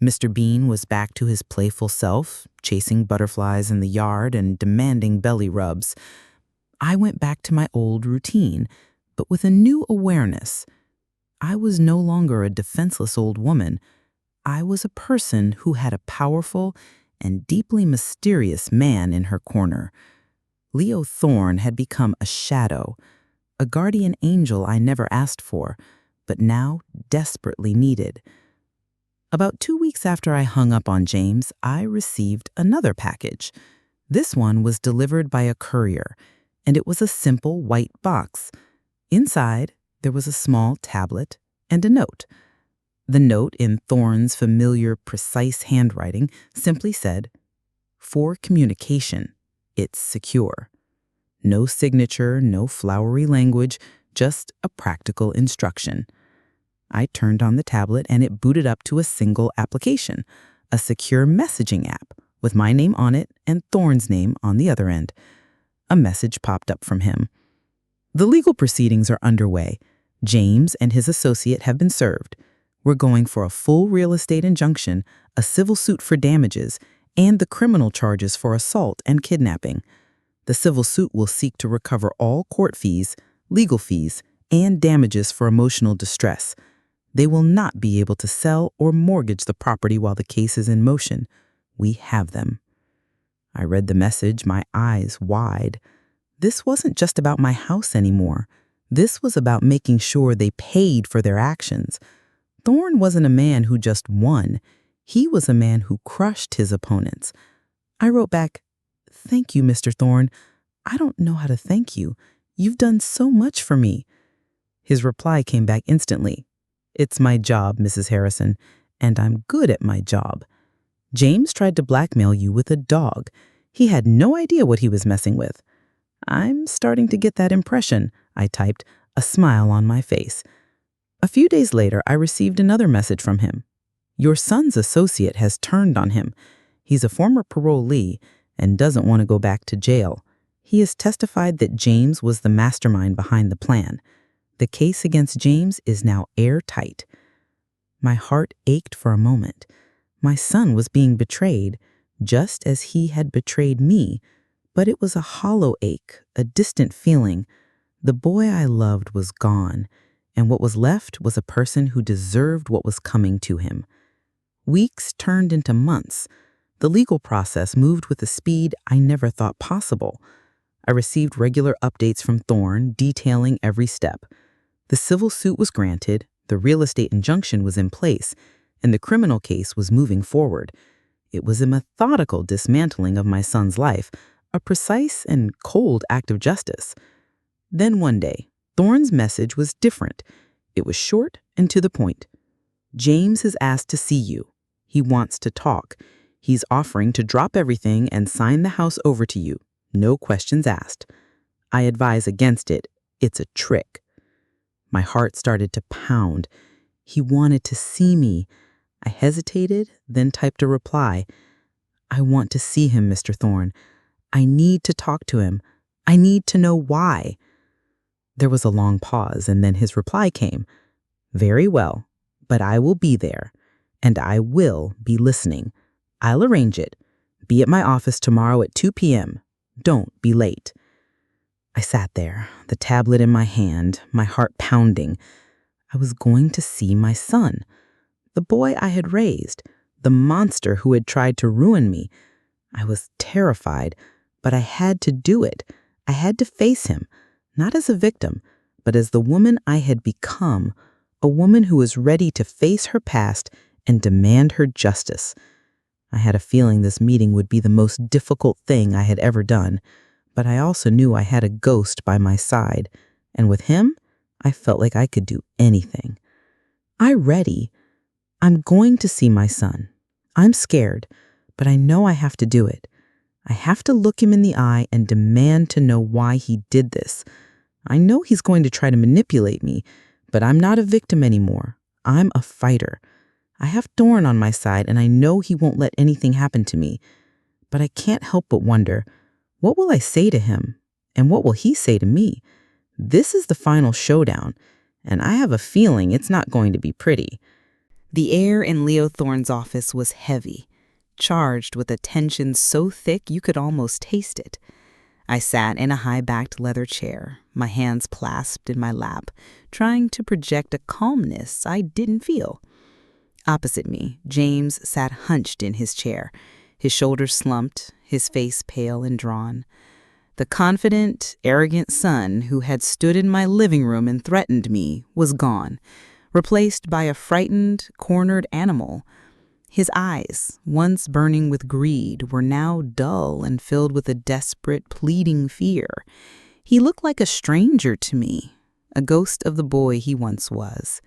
Mr. Bean was back to his playful self, chasing butterflies in the yard and demanding belly rubs. I went back to my old routine, but with a new awareness. I was no longer a defenseless old woman. I was a person who had a powerful and deeply mysterious man in her corner. Leo Thorne had become a shadow, a guardian angel I never asked for, but now desperately needed. About 2 weeks after I hung up on James, I received another package. This one was delivered by a courier, and it was a simple white box. Inside, there was a small tablet and a note. The note, in Thorne's familiar, precise handwriting, simply said, "For communication, it's secure." No signature, no flowery language, just a practical instruction. I turned on the tablet and it booted up to a single application, a secure messaging app with my name on it and Thorne's name on the other end. A message popped up from him. "The legal proceedings are underway. James and his associate have been served. We're going for a full real estate injunction, a civil suit for damages, and the criminal charges for assault and kidnapping. The civil suit will seek to recover all court fees, legal fees, and damages for emotional distress. They will not be able to sell or mortgage the property while the case is in motion. We have them." I read the message, my eyes wide. This wasn't just about my house anymore. This was about making sure they paid for their actions. Thorne wasn't a man who just won. He was a man who crushed his opponents. I wrote back, "Thank you, Mr. Thorne. I don't know how to thank you. You've done so much for me." His reply came back instantly. "It's my job, Mrs. Harrison, and I'm good at my job. James tried to blackmail you with a dog. He had no idea what he was messing with." "I'm starting to get that impression," I typed, a smile on my face. A few days later, I received another message from him. "Your son's associate has turned on him. He's a former parolee and doesn't want to go back to jail. He has testified that James was the mastermind behind the plan. The case against James is now airtight." My heart ached for a moment. My son was being betrayed, just as he had betrayed me, but it was a hollow ache, a distant feeling. The boy I loved was gone, and what was left was a person who deserved what was coming to him. Weeks turned into months. The legal process moved with a speed I never thought possible. I received regular updates from Thorne detailing every step. The civil suit was granted, the real estate injunction was in place, and the criminal case was moving forward. It was a methodical dismantling of my son's life, a precise and cold act of justice. Then one day, Thorne's message was different. It was short and to the point. "James has asked to see you. He wants to talk. He's offering to drop everything and sign the house over to you. No questions asked. I advise against it. It's a trick." My heart started to pound. He wanted to see me. I hesitated, then typed a reply. "I want to see him, Mr. Thorne. I need to talk to him. I need to know why." There was a long pause, and then his reply came. "Very well, but I will be there, and I will be listening. I'll arrange it. Be at my office tomorrow at 2 p.m. Don't be late." I sat there, the tablet in my hand, my heart pounding. I was going to see my son, the boy I had raised, the monster who had tried to ruin me. I was terrified, but I had to do it. I had to face him, not as a victim, but as the woman I had become, a woman who was ready to face her past and demand her justice. I had a feeling this meeting would be the most difficult thing I had ever done, but I also knew I had a ghost by my side, and with him, I felt like I could do anything. "I'm ready. I'm going to see my son. I'm scared, but I know I have to do it. I have to look him in the eye and demand to know why he did this. I know he's going to try to manipulate me, but I'm not a victim anymore. I'm a fighter. I have Thorne on my side, and I know he won't let anything happen to me. But I can't help but wonder, what will I say to him? And what will he say to me? This is the final showdown, and I have a feeling it's not going to be pretty." The air in Leo Thorne's office was heavy, charged with a tension so thick you could almost taste it. I sat in a high-backed leather chair, my hands clasped in my lap, trying to project a calmness I didn't feel. Opposite me, James sat hunched in his chair, his shoulders slumped, his face pale and drawn. The confident, arrogant son who had stood in my living room and threatened me was gone, replaced by a frightened, cornered animal. His eyes, once burning with greed, were now dull and filled with a desperate, pleading fear. He looked like a stranger to me, a ghost of the boy he once was.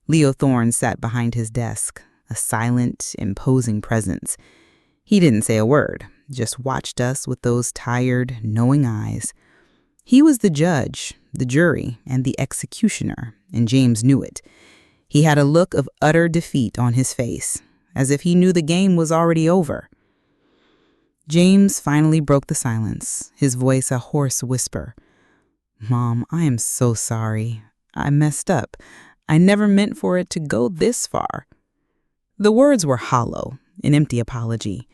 Leo Thorne sat behind his desk, a silent, imposing presence. He didn't say a word, just watched us with those tired, knowing eyes. He was the judge, the jury, and the executioner, and James knew it. He had a look of utter defeat on his face, as if he knew the game was already over. James finally broke the silence, his voice a hoarse whisper. "Mom, I am so sorry. I messed up. I never meant for it to go this far." The words were hollow, an empty apology.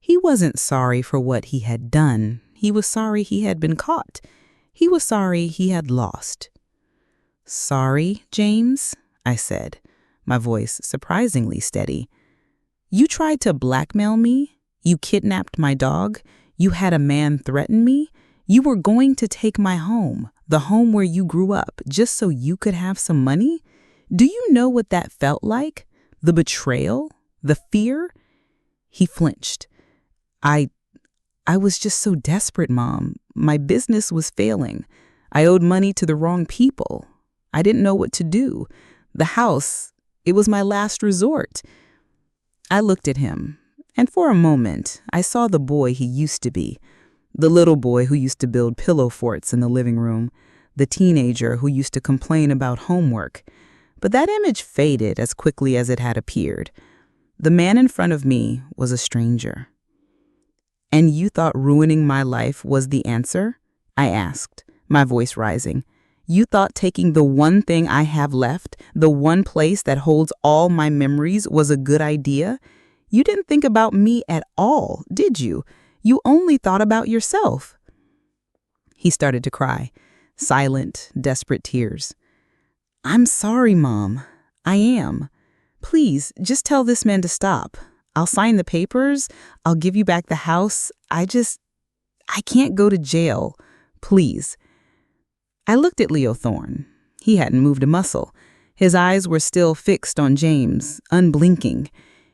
He wasn't sorry for what he had done. He was sorry he had been caught. He was sorry he had lost. "Sorry, James," I said, my voice surprisingly steady. "You tried to blackmail me. You kidnapped my dog. You had a man threaten me. You were going to take my home, the home where you grew up, just so you could have some money? Do you know what that felt like? The betrayal? The fear?" He flinched. I I was just so desperate, Mom. My business was failing. I owed money to the wrong people. I didn't know what to do. The house, it was my last resort. I looked at him, and for a moment, I saw the boy he used to be. The little boy who used to build pillow forts in the living room. The teenager who used to complain about homework. But that image faded as quickly as it had appeared. The man in front of me was a stranger. "And you thought ruining my life was the answer?" I asked, my voice rising. "You thought taking the one thing I have left, the one place that holds all my memories, was a good idea? You didn't think about me at all, did you? You only thought about yourself." He started to cry, silent, desperate tears. "I'm sorry, Mom. I am. Please, just tell this man to stop. I'll sign the papers. I'll give you back the house. I can't go to jail. Please." I looked at Leo Thorne. He hadn't moved a muscle. His eyes were still fixed on James, unblinking.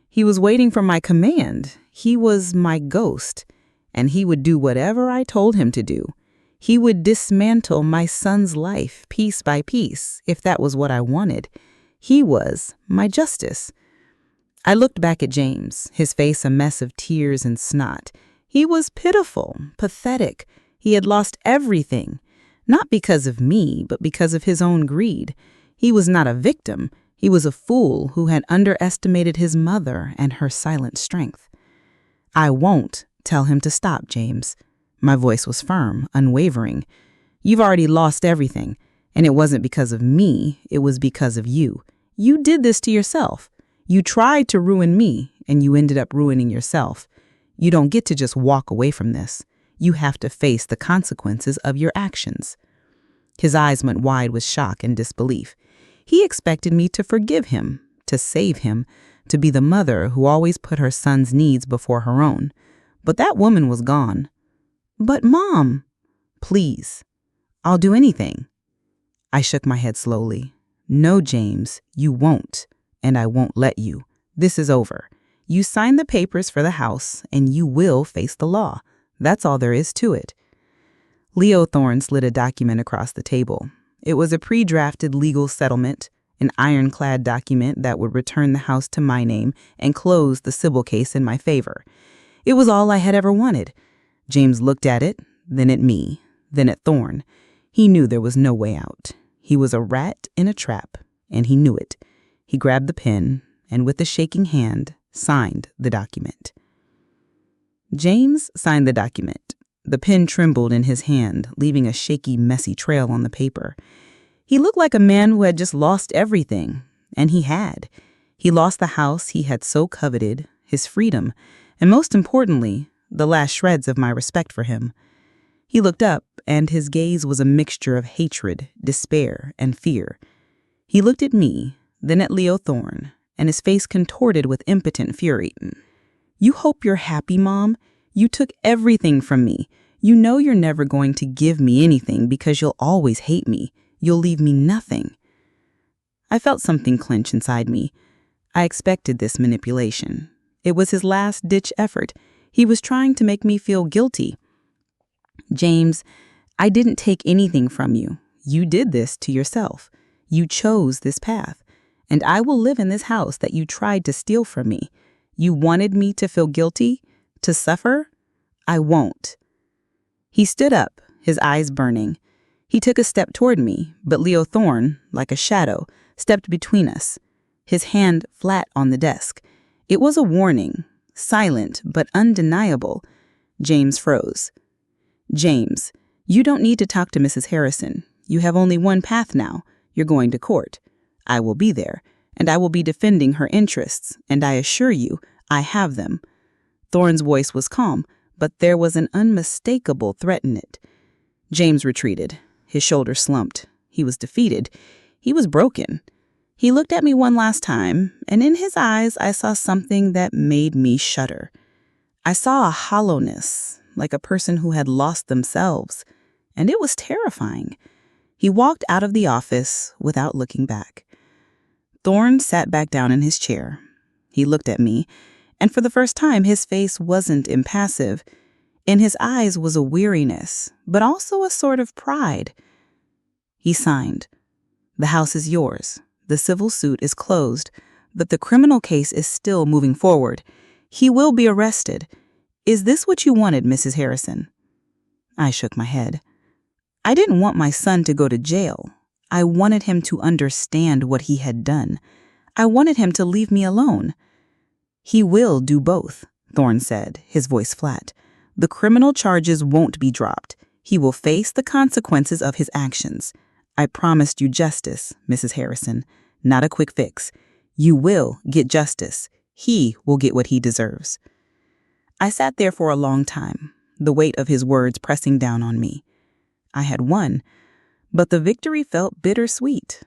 He was waiting for my command. He was my ghost, and he would do whatever I told him to do. He would dismantle my son's life piece by piece, if that was what I wanted. He was my justice. I looked back at James, his face a mess of tears and snot. He was pitiful, pathetic. He had lost everything, not because of me, but because of his own greed. He was not a victim. He was a fool who had underestimated his mother and her silent strength. "I won't tell him to stop, James." My voice was firm, unwavering. "You've already lost everything, and it wasn't because of me, it was because of you. You did this to yourself. You tried to ruin me, and you ended up ruining yourself. You don't get to just walk away from this. You have to face the consequences of your actions." His eyes went wide with shock and disbelief. He expected me to forgive him, to save him, to be the mother who always put her son's needs before her own. But that woman was gone. "But, Mom." "Please, I'll do anything." I shook my head slowly. "No, James, you won't, and I won't let you. This is over. You signed the papers for the house, and you will face the law. That's all there is to it." Leo Thorne slid a document across the table. It was a pre-drafted legal settlement, an ironclad document that would return the house to my name and close the Sybil case in my favor. It was all I had ever wanted. James looked at it, then at me, then at Thorne. He knew there was no way out. He was a rat in a trap, and he knew it. He grabbed the pen and, with a shaking hand, signed the document. James signed the document. The pen trembled in his hand, leaving a shaky, messy trail on the paper. He looked like a man who had just lost everything, and he had. He lost the house he had so coveted, his freedom, and most importantly, the last shreds of my respect for him. He looked up, and his gaze was a mixture of hatred, despair, and fear. He looked at me, then at Leo Thorne, and his face contorted with impotent fury. "You hope you're happy, Mom? You took everything from me. You know you're never going to give me anything because you'll always hate me. You'll leave me nothing." I felt something clench inside me. I expected this manipulation. It was his last-ditch effort. He was trying to make me feel guilty. "James, I didn't take anything from you. You did this to yourself. You chose this path. And I will live in this house that you tried to steal from me. You wanted me to feel guilty, to suffer? I won't." He stood up, his eyes burning. He took a step toward me, but Leo Thorne, like a shadow, stepped between us, his hand flat on the desk. It was a warning, silent but undeniable. James froze. "James, you don't need to talk to Mrs. Harrison. You have only one path now. You're going to court. I will be there, and I will be defending her interests, and I assure you, I have them." Thorne's voice was calm, but there was an unmistakable threat in it. James retreated. His shoulders slumped. He was defeated. He was broken. He looked at me one last time, and in his eyes I saw something that made me shudder. I saw a hollowness, like a person who had lost themselves, and it was terrifying. He walked out of the office without looking back. Thorne sat back down in his chair. He looked at me, and for the first time his face wasn't impassive. In his eyes was a weariness, but also a sort of pride. He signed. "The house is yours. The civil suit is closed, but the criminal case is still moving forward. He will be arrested. Is this what you wanted, Mrs. Harrison?" I shook my head. I didn't want my son to go to jail. I wanted him to understand what he had done. I wanted him to leave me alone. "He will do both," Thorne said, his voice flat. "The criminal charges won't be dropped. He will face the consequences of his actions. I promised you justice, Mrs. Harrison, not a quick fix. You will get justice. He will get what he deserves." I sat there for a long time, the weight of his words pressing down on me. I had won, but the victory felt bittersweet.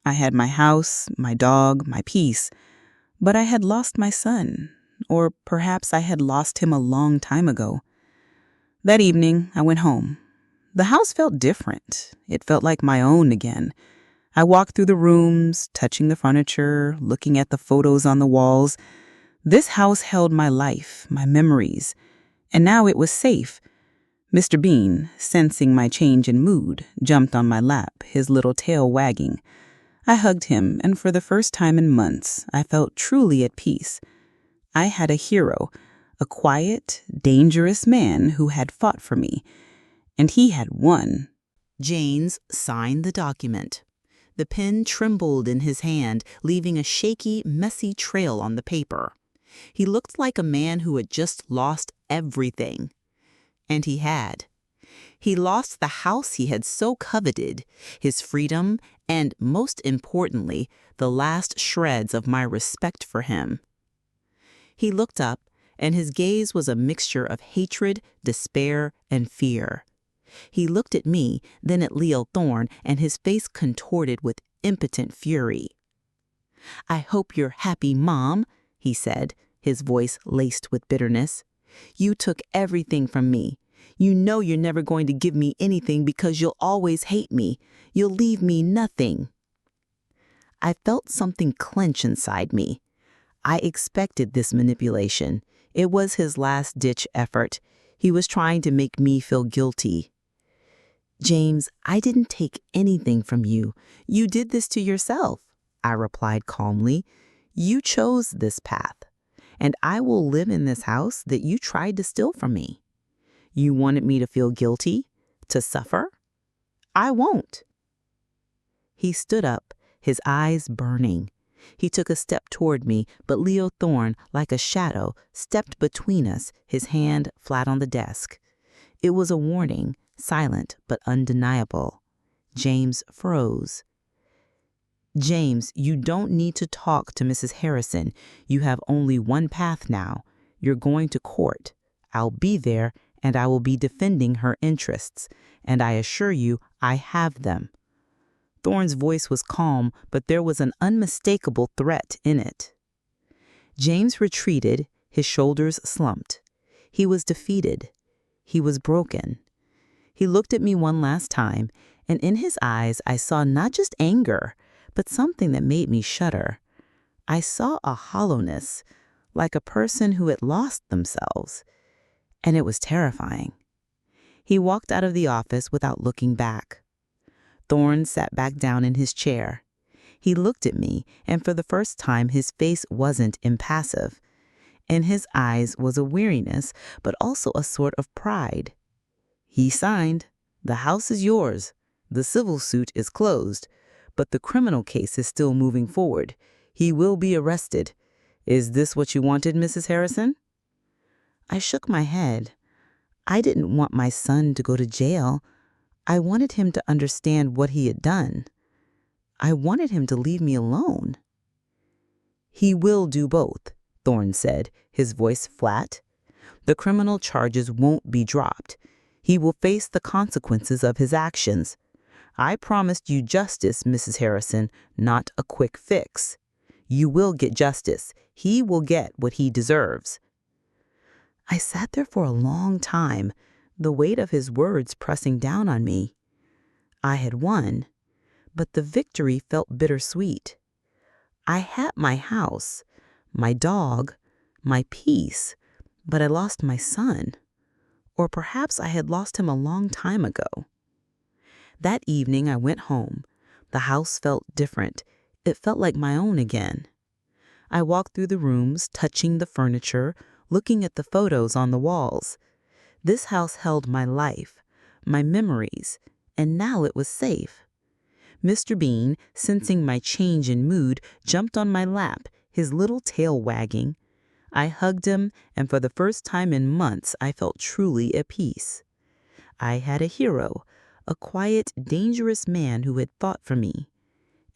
I had my house, my dog, my peace, but I had lost my son, or perhaps I had lost him a long time ago. That evening, I went home. The house felt different. It felt like my own again. I walked through the rooms, touching the furniture, looking at the photos on the walls. This house held my life, my memories, and now it was safe. Mr. Bean, sensing my change in mood, jumped on my lap, his little tail wagging. I hugged him, and for the first time in months, I felt truly at peace. I had a hero, a quiet, dangerous man who had fought for me, and he had won. James signed the document. The pen trembled in his hand, leaving a shaky, messy trail on the paper. He looked like a man who had just lost everything. And he had. He lost the house he had so coveted, his freedom, and, most importantly, the last shreds of my respect for him. He looked up, and his gaze was a mixture of hatred, despair, and fear. He looked at me, then at Leo Thorne, and his face contorted with impotent fury. "I hope you're happy, Mom," he said, his voice laced with bitterness. "You took everything from me. You know you're never going to give me anything because you'll always hate me. You'll leave me nothing." I felt something clench inside me. I expected this manipulation. It was his last-ditch effort. He was trying to make me feel guilty. "James, I didn't take anything from you. You did this to yourself," I replied calmly. "You chose this path, and I will live in this house that you tried to steal from me. You wanted me to feel guilty, to suffer? I won't." He stood up, his eyes burning. He took a step toward me, but Leo Thorne, like a shadow, stepped between us, his hand flat on the desk. It was a warning, silent but undeniable. James froze. "James, you don't need to talk to Mrs. Harrison. You have only one path now. You're going to court. I'll be there, and I will be defending her interests, and I assure you I have them." Thorne's voice was calm, but there was an unmistakable threat in it. James retreated, his shoulders slumped. He was defeated. He was broken. He looked at me one last time, and in his eyes I saw not just anger, but something that made me shudder. I saw a hollowness, like a person who had lost themselves, and it was terrifying. He walked out of the office without looking back. Thorne sat back down in his chair. He looked at me, and for the first time his face wasn't impassive. In his eyes was a weariness, but also a sort of pride. He signed. "The house is yours. The civil suit is closed, but the criminal case is still moving forward. He will be arrested. Is this what you wanted, Mrs. Harrison?" I shook my head. I didn't want my son to go to jail. I wanted him to understand what he had done. I wanted him to leave me alone. "He will do both," Thorne said, his voice flat. "The criminal charges won't be dropped. He will face the consequences of his actions. I promised you justice, Mrs. Harrison, not a quick fix. You will get justice. He will get what he deserves." I sat there for a long time, the weight of his words pressing down on me. I had won, but the victory felt bittersweet. I had my house, my dog, my peace, but I lost my son. Or perhaps I had lost him a long time ago. That evening I went home. The house felt different. It felt like my own again. I walked through the rooms, touching the furniture, looking at the photos on the walls. This house held my life, my memories, and now it was safe. Mr. Bean, sensing my change in mood, jumped on my lap, his little tail wagging. I hugged him, and for the first time in months, I felt truly at peace. I had a hero, a quiet, dangerous man who had fought for me,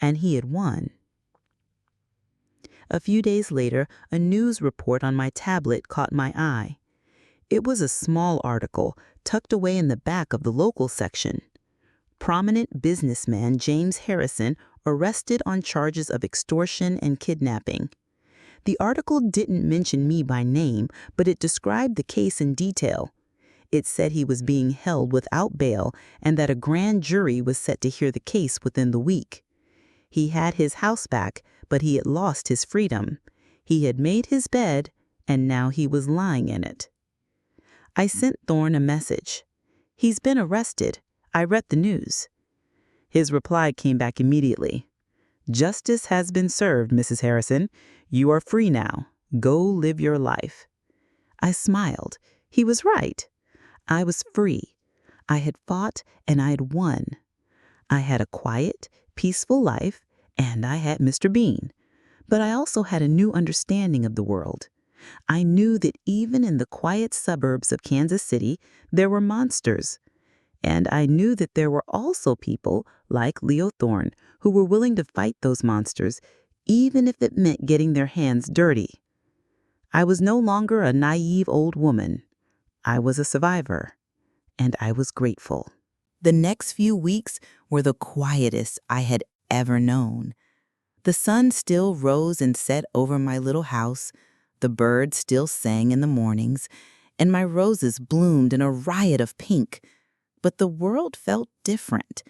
and he had won. A few days later, a news report on my tablet caught my eye. It was a small article tucked away in the back of the local section. Prominent businessman James Harrison arrested on charges of extortion and kidnapping. The article didn't mention me by name, but it described the case in detail. It said he was being held without bail and that a grand jury was set to hear the case within the week. He had his house back, but he had lost his freedom. He had made his bed, and now he was lying in it. I sent Thorne a message. "He's been arrested. I read the news." His reply came back immediately. "Justice has been served, Mrs. Harrison. You are free now. Go live your life." I smiled. He was right. I was free. I had fought and I had won. I had a quiet, peaceful life, and I had Mr. Bean. But I also had a new understanding of the world. I knew that even in the quiet suburbs of Kansas City, there were monsters. And I knew that there were also people like Leo Thorne who were willing to fight those monsters, even if it meant getting their hands dirty. I was no longer a naive old woman. I was a survivor, and I was grateful. The next few weeks were the quietest I had ever known. The sun still rose and set over my little house, the birds still sang in the mornings, and my roses bloomed in a riot of pink. But the world felt different.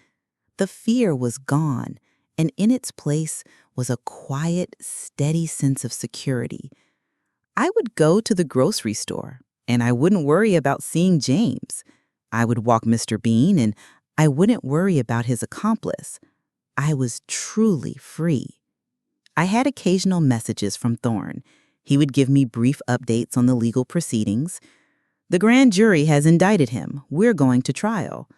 The fear was gone, and in its place was a quiet, steady sense of security. I would go to the grocery store, and I wouldn't worry about seeing James. I would walk Mr. Bean, and I wouldn't worry about his accomplice. I was truly free. I had occasional messages from Thorne. He would give me brief updates on the legal proceedings. "The grand jury has indicted him. We're going to trial.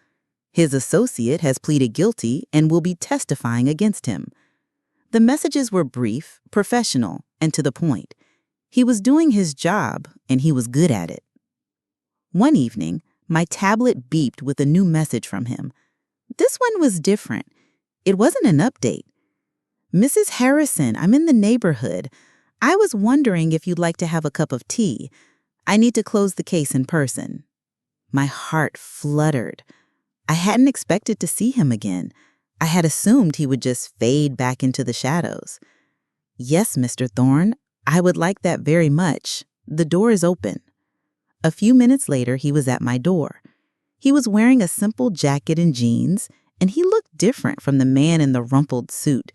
His associate has pleaded guilty and will be testifying against him." The messages were brief, professional, and to the point. He was doing his job, and he was good at it. One evening, my tablet beeped with a new message from him. This one was different. It wasn't an update. "Mrs. Harrison, I'm in the neighborhood. I was wondering if you'd like to have a cup of tea. I need to close the case in person." My heart fluttered. I hadn't expected to see him again. I had assumed he would just fade back into the shadows. "Yes, Mr. Thorne, I would like that very much. The door is open." A few minutes later, he was at my door. He was wearing a simple jacket and jeans, and he looked different from the man in the rumpled suit.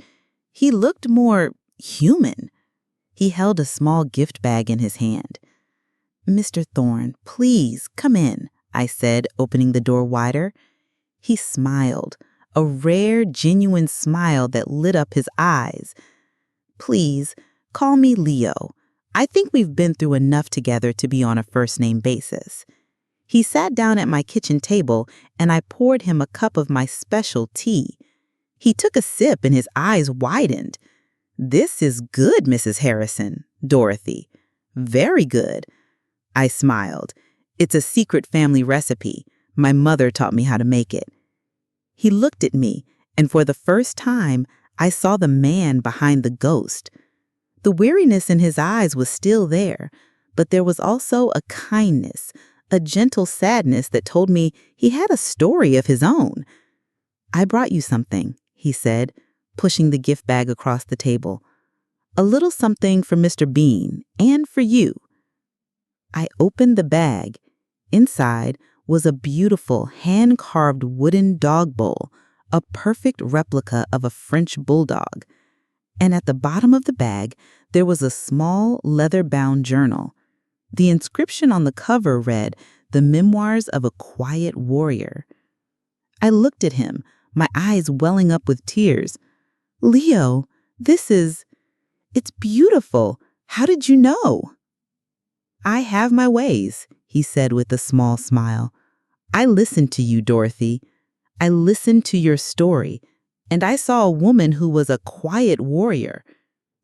He looked more human. He held a small gift bag in his hand. "Mr. Thorne, please come in," I said, opening the door wider. He smiled, a rare, genuine smile that lit up his eyes. "Please, call me Leo. I think we've been through enough together to be on a first-name basis." He sat down at my kitchen table, and I poured him a cup of my special tea. He took a sip, and his eyes widened. "This is good, Mrs. Harrison, Dorothy. Very good." I smiled. "It's a secret family recipe. My mother taught me how to make it." He looked at me, and for the first time, I saw the man behind the ghost. The weariness in his eyes was still there, but there was also a kindness, a gentle sadness that told me he had a story of his own. "I brought you something," he said, pushing the gift bag across the table. "A little something for Mr. Bean and for you." I opened the bag. Inside was a beautiful hand-carved wooden dog bowl, a perfect replica of a French bulldog. And at the bottom of the bag, there was a small leather-bound journal. The inscription on the cover read, "The Memoirs of a Quiet Warrior." I looked at him, my eyes welling up with tears. "Leo, it's beautiful. How did you know?" "I have my ways," he said with a small smile. "I listened to you, Dorothy. I listened to your story, and I saw a woman who was a quiet warrior.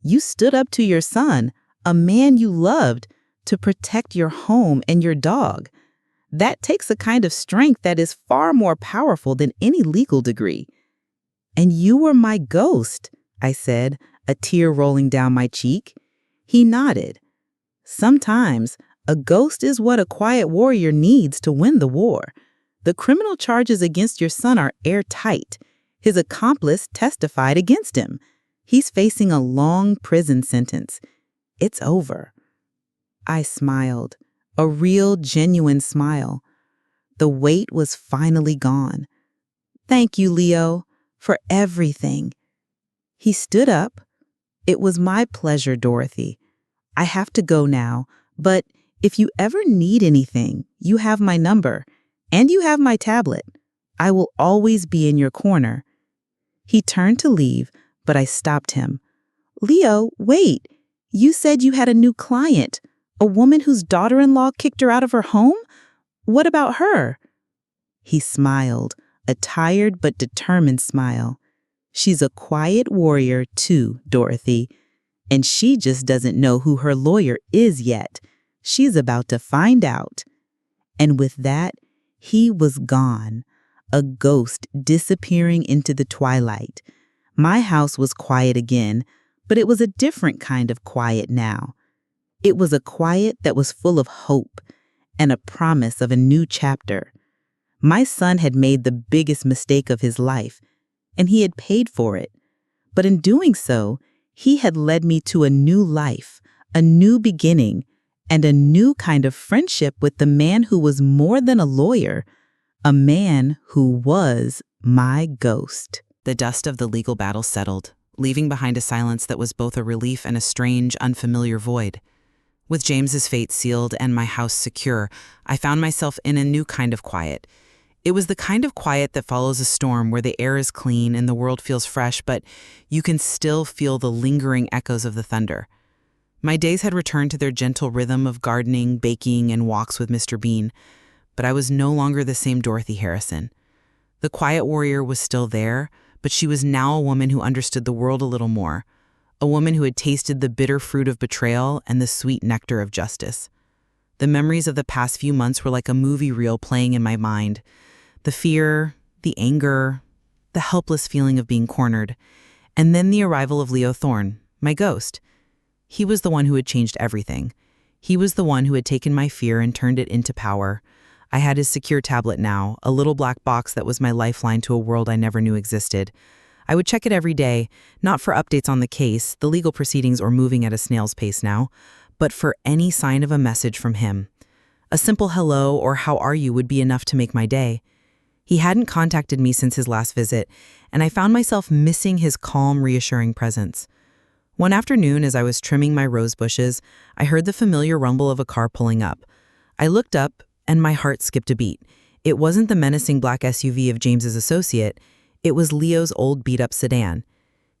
You stood up to your son, a man you loved, to protect your home and your dog. That takes a kind of strength that is far more powerful than any legal degree." "And you were my ghost," I said, a tear rolling down my cheek. He nodded. "Sometimes a ghost is what a quiet warrior needs to win the war. The criminal charges against your son are airtight. His accomplice testified against him. He's facing a long prison sentence. It's over." I smiled, a real, genuine smile. The weight was finally gone. "Thank you, Leo, for everything." He stood up. "It was my pleasure, Dorothy. I have to go now, but if you ever need anything, you have my number, and you have my tablet. I will always be in your corner." He turned to leave, but I stopped him. "Leo, wait. You said you had a new client, a woman whose daughter-in-law kicked her out of her home? What about her?" He smiled, a tired but determined smile. "She's a quiet warrior too, Dorothy. And she just doesn't know who her lawyer is yet. She's about to find out." And with that, he was gone, a ghost disappearing into the twilight. My house was quiet again, but it was a different kind of quiet now. It was a quiet that was full of hope and a promise of a new chapter. My son had made the biggest mistake of his life, and he had paid for it. But in doing so, he had led me to a new life, a new beginning, and a new kind of friendship with the man who was more than a lawyer, a man who was my ghost. The dust of the legal battle settled, leaving behind a silence that was both a relief and a strange, unfamiliar void. With James's fate sealed and my house secure, I found myself in a new kind of quiet. It was the kind of quiet that follows a storm, where the air is clean and the world feels fresh, but you can still feel the lingering echoes of the thunder. My days had returned to their gentle rhythm of gardening, baking, and walks with Mr. Bean, but I was no longer the same Dorothy Harrison. The quiet warrior was still there, but she was now a woman who understood the world a little more, a woman who had tasted the bitter fruit of betrayal and the sweet nectar of justice. The memories of the past few months were like a movie reel playing in my mind. The fear, the anger, the helpless feeling of being cornered, and then the arrival of Leo Thorne, my ghost. He was the one who had changed everything. He was the one who had taken my fear and turned it into power. I had his secure tablet now, a little black box that was my lifeline to a world I never knew existed. I would check it every day, not for updates on the case, the legal proceedings are moving at a snail's pace now, but for any sign of a message from him. A simple hello or how are you would be enough to make my day. He hadn't contacted me since his last visit, and I found myself missing his calm, reassuring presence. One afternoon, as I was trimming my rose bushes, I heard the familiar rumble of a car pulling up. I looked up, and my heart skipped a beat. It wasn't the menacing black SUV of James's associate. It was Leo's old beat-up sedan.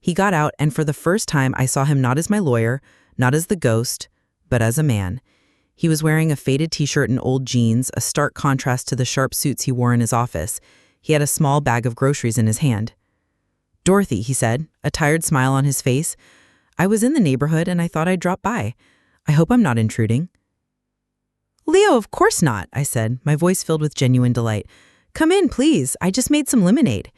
He got out, and for the first time, I saw him not as my lawyer, not as the ghost, but as a man. He was wearing a faded t-shirt and old jeans, a stark contrast to the sharp suits he wore in his office. He had a small bag of groceries in his hand. "Dorothy," he said, a tired smile on his face. "I was in the neighborhood, and I thought I'd drop by. I hope I'm not intruding." "Leo, of course not," I said, my voice filled with genuine delight. "Come in, please. I just made some lemonade."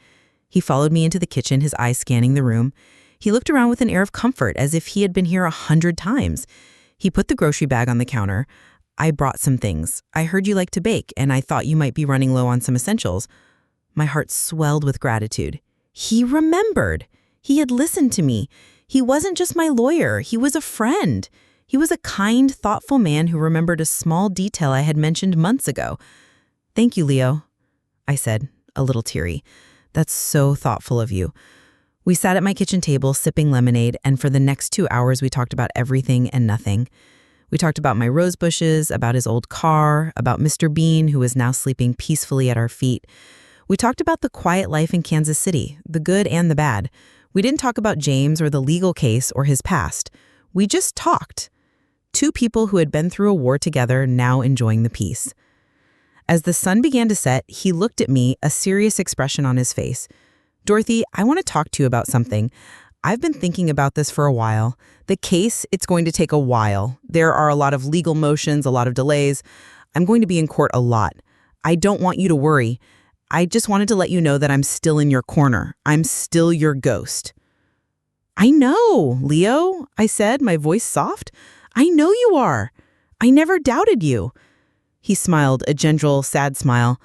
He followed me into the kitchen, his eyes scanning the room. He looked around with an air of comfort, as if he had been here 100 times. He put the grocery bag on the counter. "I brought some things. I heard you like to bake, and I thought you might be running low on some essentials." My heart swelled with gratitude. He remembered. He had listened to me. He wasn't just my lawyer, he was a friend. He was a kind, thoughtful man who remembered a small detail I had mentioned months ago. "Thank you, Leo," I said, a little teary. "That's so thoughtful of you." We sat at my kitchen table sipping lemonade, and for the next 2 hours we talked about everything and nothing. We talked about my rose bushes, about his old car, about Mr. Bean, who was now sleeping peacefully at our feet. We talked about the quiet life in Kansas City, the good and the bad. We didn't talk about James or the legal case or his past. We just talked. Two people who had been through a war together, now enjoying the peace. As the sun began to set, he looked at me, a serious expression on his face. "Dorothy, I want to talk to you about something. I've been thinking about this for a while. The case, it's going to take a while. There are a lot of legal motions, a lot of delays. I'm going to be in court a lot. I don't want you to worry. I just wanted to let you know that I'm still in your corner. I'm still your ghost." "I know, Leo," I said, my voice soft. "I know you are. I never doubted you." He smiled, a gentle, sad smile.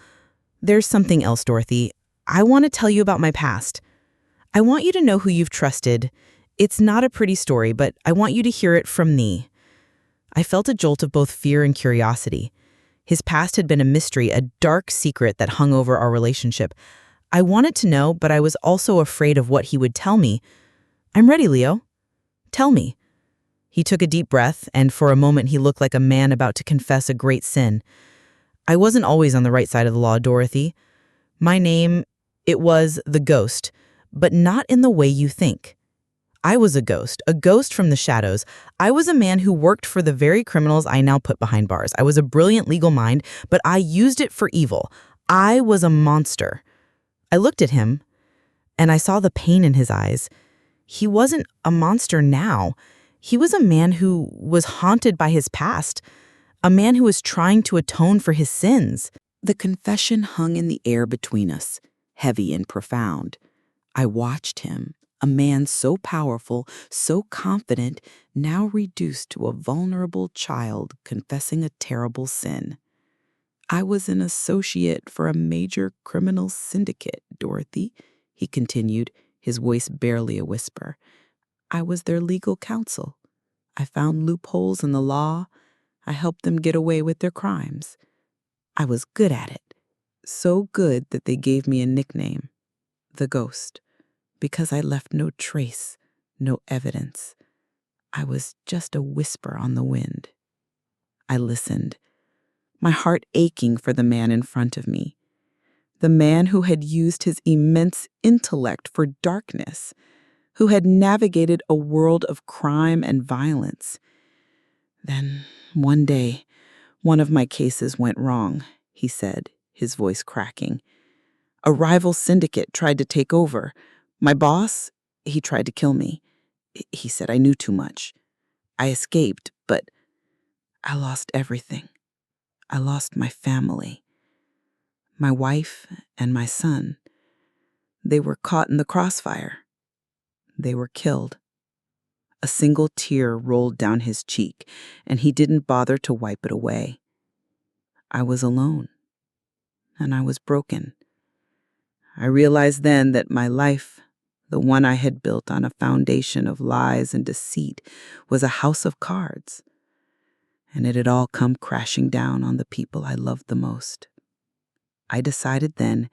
"There's something else, Dorothy. I want to tell you about my past. I want you to know who you've trusted. It's not a pretty story, but I want you to hear it from me." I felt a jolt of both fear and curiosity. His past had been a mystery, a dark secret that hung over our relationship. I wanted to know, but I was also afraid of what he would tell me. "I'm ready, Leo. Tell me." He took a deep breath, and for a moment he looked like a man about to confess a great sin. "I wasn't always on the right side of the law, Dorothy. My name, it was the Ghost, but not in the way you think. I was a ghost from the shadows. I was a man who worked for the very criminals I now put behind bars. I was a brilliant legal mind, but I used it for evil. I was a monster." I looked at him, and I saw the pain in his eyes. He wasn't a monster now. He was a man who was haunted by his past, a man who was trying to atone for his sins. The confession hung in the air between us, heavy and profound. I watched him, a man so powerful, so confident, now reduced to a vulnerable child confessing a terrible sin. "I was an associate for a major criminal syndicate, Dorothy," he continued, his voice barely a whisper. "I was their legal counsel. I found loopholes in the law. I helped them get away with their crimes. I was good at it, so good that they gave me a nickname, the Ghost, because I left no trace, no evidence. I was just a whisper on the wind." I listened, my heart aching for the man in front of me, the man who had used his immense intellect for darkness, who had navigated a world of crime and violence. "Then, one day, one of my cases went wrong," he said, his voice cracking. "A rival syndicate tried to take over. My boss, he tried to kill me. He said I knew too much. I escaped, but I lost everything. I lost my family. My wife and my son. They were caught in the crossfire. They were killed." A single tear rolled down his cheek, and he didn't bother to wipe it away. I was alone, and I was broken. I realized then that my life, the one I had built on a foundation of lies and deceit, was a house of cards, and it had all come crashing down on the people I loved the most. I decided then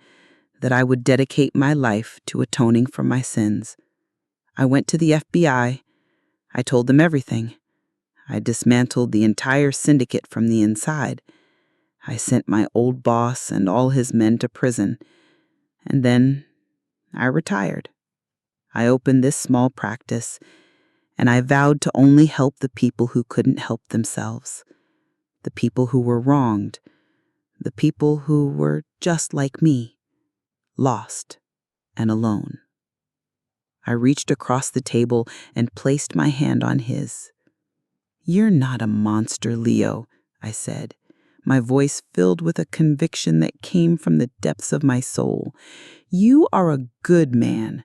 that I would dedicate my life to atoning for my sins. I went to the FBI. I told them everything. I dismantled the entire syndicate from the inside. I sent my old boss and all his men to prison. And then I retired. I opened this small practice, and I vowed to only help the people who couldn't help themselves, the people who were wronged, the people who were just like me, lost and alone. I reached across the table and placed my hand on his. "You're not a monster, Leo," I said, my voice filled with a conviction that came from the depths of my soul. "You are a good man.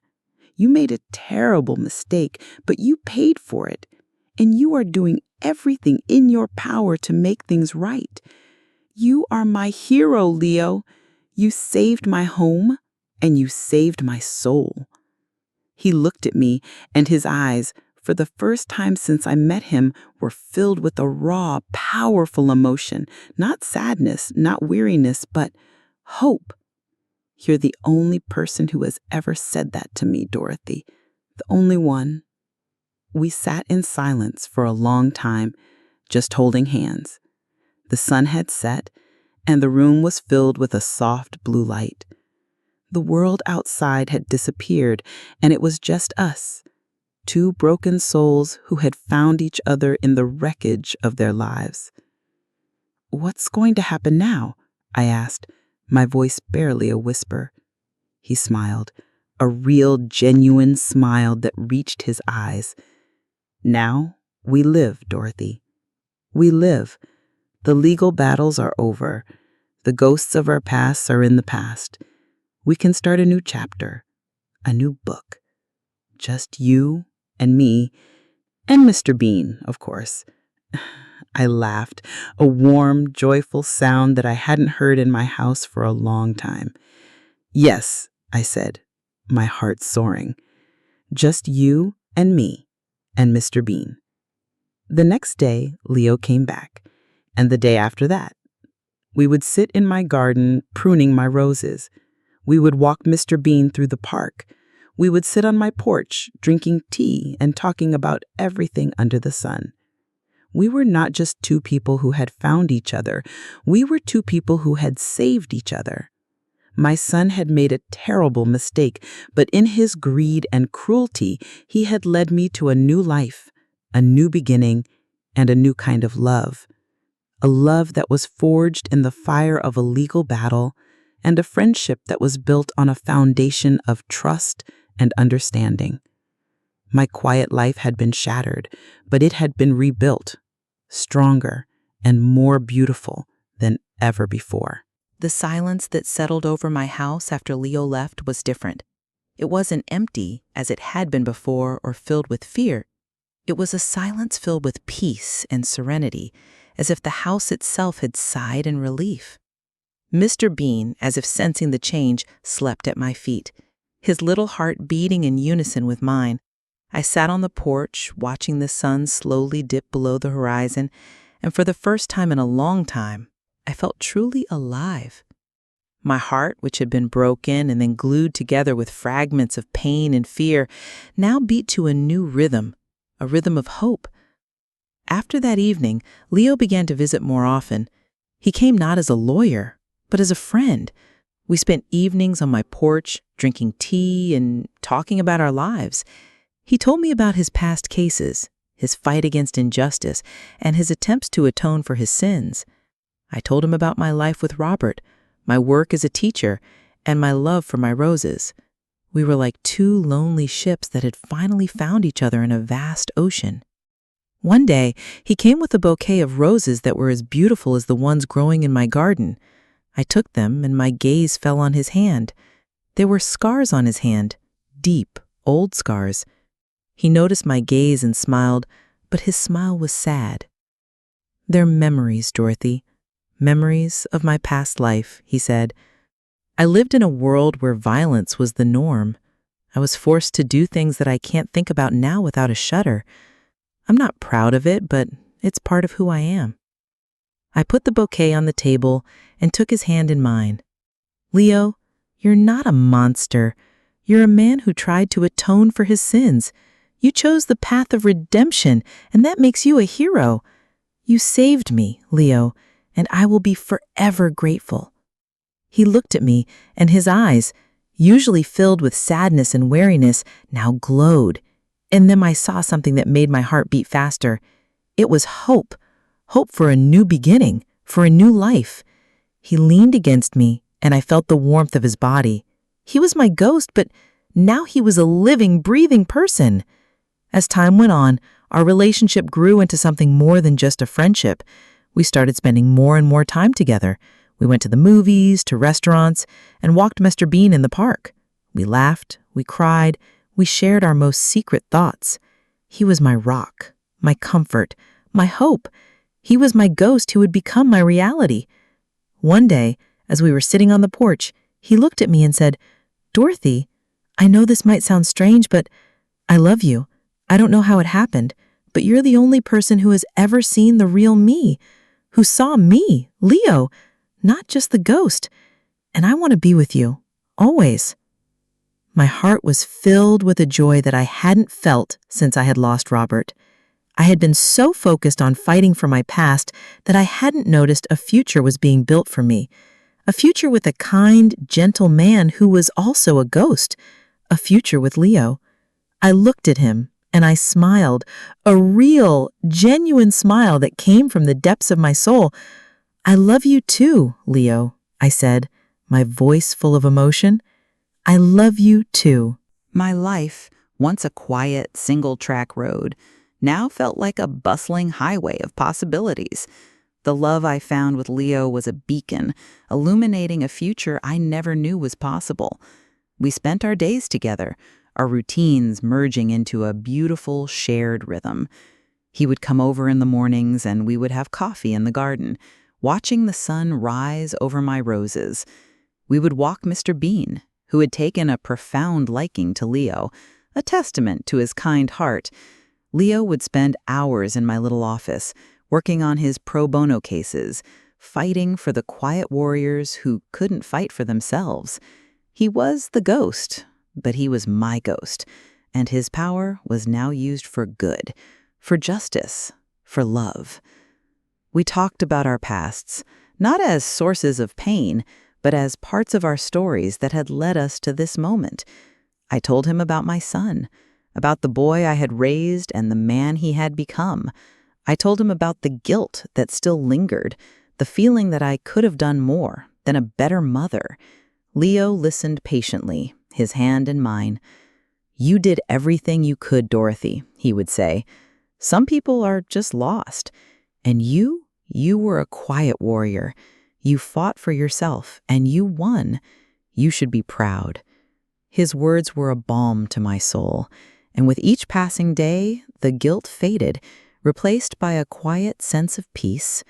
You made a terrible mistake, but you paid for it, and you are doing everything in your power to make things right. You are my hero, Leo. You saved my home, and you saved my soul." He looked at me, and his eyes, for the first time since I met him, were filled with a raw, powerful emotion. Not sadness, not weariness, but hope. "You're the only person who has ever said that to me, Dorothy. The only one." We sat in silence for a long time, just holding hands. The sun had set, and the room was filled with a soft blue light. The world outside had disappeared, and it was just us, two broken souls who had found each other in the wreckage of their lives. "What's going to happen now?" I asked, my voice barely a whisper. He smiled, a real, genuine smile that reached his eyes. "Now we live, Dorothy. We live. The legal battles are over. The ghosts of our pasts are in the past. We can start a new chapter, a new book. Just you and me, and Mr. Bean, of course." I laughed, a warm, joyful sound that I hadn't heard in my house for a long time. "Yes," I said, my heart soaring. "Just you and me and Mr. Bean." The next day, Leo came back, and the day after that. We would sit in my garden pruning my roses. We would walk Mr. Bean through the park. We would sit on my porch drinking tea and talking about everything under the sun. We were not just two people who had found each other. We were two people who had saved each other. My son had made a terrible mistake, but in his greed and cruelty, he had led me to a new life, a new beginning, and a new kind of love. A love that was forged in the fire of a legal battle, and a friendship that was built on a foundation of trust and understanding. My quiet life had been shattered, but it had been rebuilt, stronger and more beautiful than ever before. The silence that settled over my house after Leo left was different. It wasn't empty, as it had been before, or filled with fear. It was a silence filled with peace and serenity, as if the house itself had sighed in relief. Mr. Bean, as if sensing the change, slept at my feet, his little heart beating in unison with mine. I sat on the porch, watching the sun slowly dip below the horizon, and for the first time in a long time, I felt truly alive. My heart, which had been broken and then glued together with fragments of pain and fear, now beat to a new rhythm, a rhythm of hope. After that evening, Leo began to visit more often. He came not as a lawyer, but as a friend. We spent evenings on my porch, drinking tea and talking about our lives. He told me about his past cases, his fight against injustice, and his attempts to atone for his sins. I told him about my life with Robert, my work as a teacher, and my love for my roses. We were like two lonely ships that had finally found each other in a vast ocean. One day, he came with a bouquet of roses that were as beautiful as the ones growing in my garden. I took them, and my gaze fell on his hand. There were scars on his hand, deep, old scars. He noticed my gaze and smiled, but his smile was sad. "They're memories, Dorothy. Memories of my past life," he said. "I lived in a world where violence was the norm. I was forced to do things that I can't think about now without a shudder. I'm not proud of it, but it's part of who I am." I put the bouquet on the table and took his hand in mine. "Leo, you're not a monster. You're a man who tried to atone for his sins. You chose the path of redemption, and that makes you a hero. You saved me, Leo, and I will be forever grateful." He looked at me, and his eyes, usually filled with sadness and weariness, now glowed. And then I saw something that made my heart beat faster. It was hope. Hope for a new beginning, for a new life. He leaned against me, and I felt the warmth of his body. He was my ghost, but now he was a living, breathing person. As time went on, our relationship grew into something more than just a friendship. We started spending more and more time together. We went to the movies, to restaurants, and walked Mr. Bean in the park. We laughed, we cried, we shared our most secret thoughts. He was my rock, my comfort, my hope. He was my ghost who would become my reality. One day, As we were sitting on the porch, he looked at me and said, "Dorothy, I know this might sound strange, but I love you. I don't know how it happened, but you're the only person who has ever seen the real me, who saw me, Leo, not just the ghost. And I want to be with you, always." My heart was filled with a joy that I hadn't felt since I had lost Robert. I had been so focused on fighting for my past that I hadn't noticed a future was being built for me. A future with a kind, gentle man who was also a ghost. A future with Leo. I looked at him and I smiled, a real, genuine smile that came from the depths of my soul. "I love you too, Leo," I said, my voice full of emotion. "I love you too." My life, once a quiet, single-track road, now felt like a bustling highway of possibilities. The love I found with Leo was a beacon, illuminating a future I never knew was possible. We spent our days together, our routines merging into a beautiful, shared rhythm. He would come over in the mornings and we would have coffee in the garden, watching the sun rise over my roses. We would walk Mr. Bean, who had taken a profound liking to Leo, a testament to his kind heart. Leo would spend hours in my little office, working on his pro bono cases, fighting for the quiet warriors who couldn't fight for themselves. He was the ghost, but he was my ghost, and his power was now used for good, for justice, for love. We talked about our pasts, not as sources of pain, but as parts of our stories that had led us to this moment. I told him about my son, about the boy I had raised and the man he had become. I told him about the guilt that still lingered, the feeling that I could have done more, than a better mother. Leo listened patiently, his hand in mine. "You did everything you could, Dorothy," he would say. "Some people are just lost. And you were a quiet warrior. You fought for yourself, and you won. You should be proud." His words were a balm to my soul, and with each passing day, the guilt faded, replaced by a quiet sense of peace.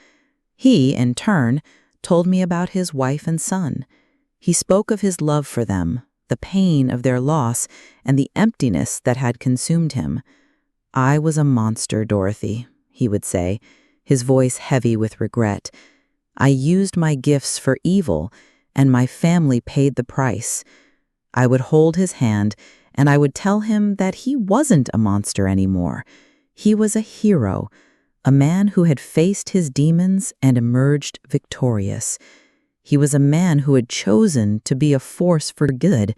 He, in turn, told me about his wife and son. He spoke of his love for them, the pain of their loss, and the emptiness that had consumed him. "I was a monster, Dorothy," he would say, his voice heavy with regret. "I used my gifts for evil, and my family paid the price." I would hold his hand, and I would tell him that he wasn't a monster anymore. He was a hero, a man who had faced his demons and emerged victorious. He was a man who had chosen to be a force for good.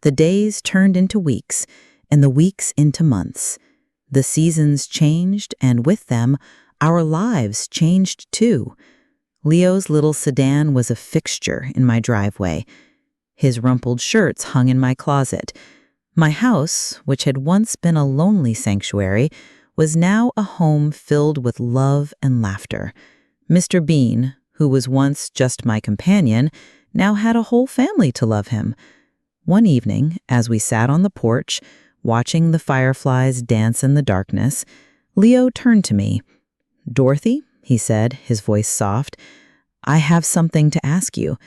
The days turned into weeks, and the weeks into months. The seasons changed, and with them, our lives changed too. Leo's little sedan was a fixture in my driveway. His rumpled shirts hung in my closet. My house, which had once been a lonely sanctuary, was now a home filled with love and laughter. Mr. Bean, who was once just my companion, now had a whole family to love him. One evening, as we sat on the porch, watching the fireflies dance in the darkness, Leo turned to me. "Dorothy," he said, his voice soft, "I have something to ask you.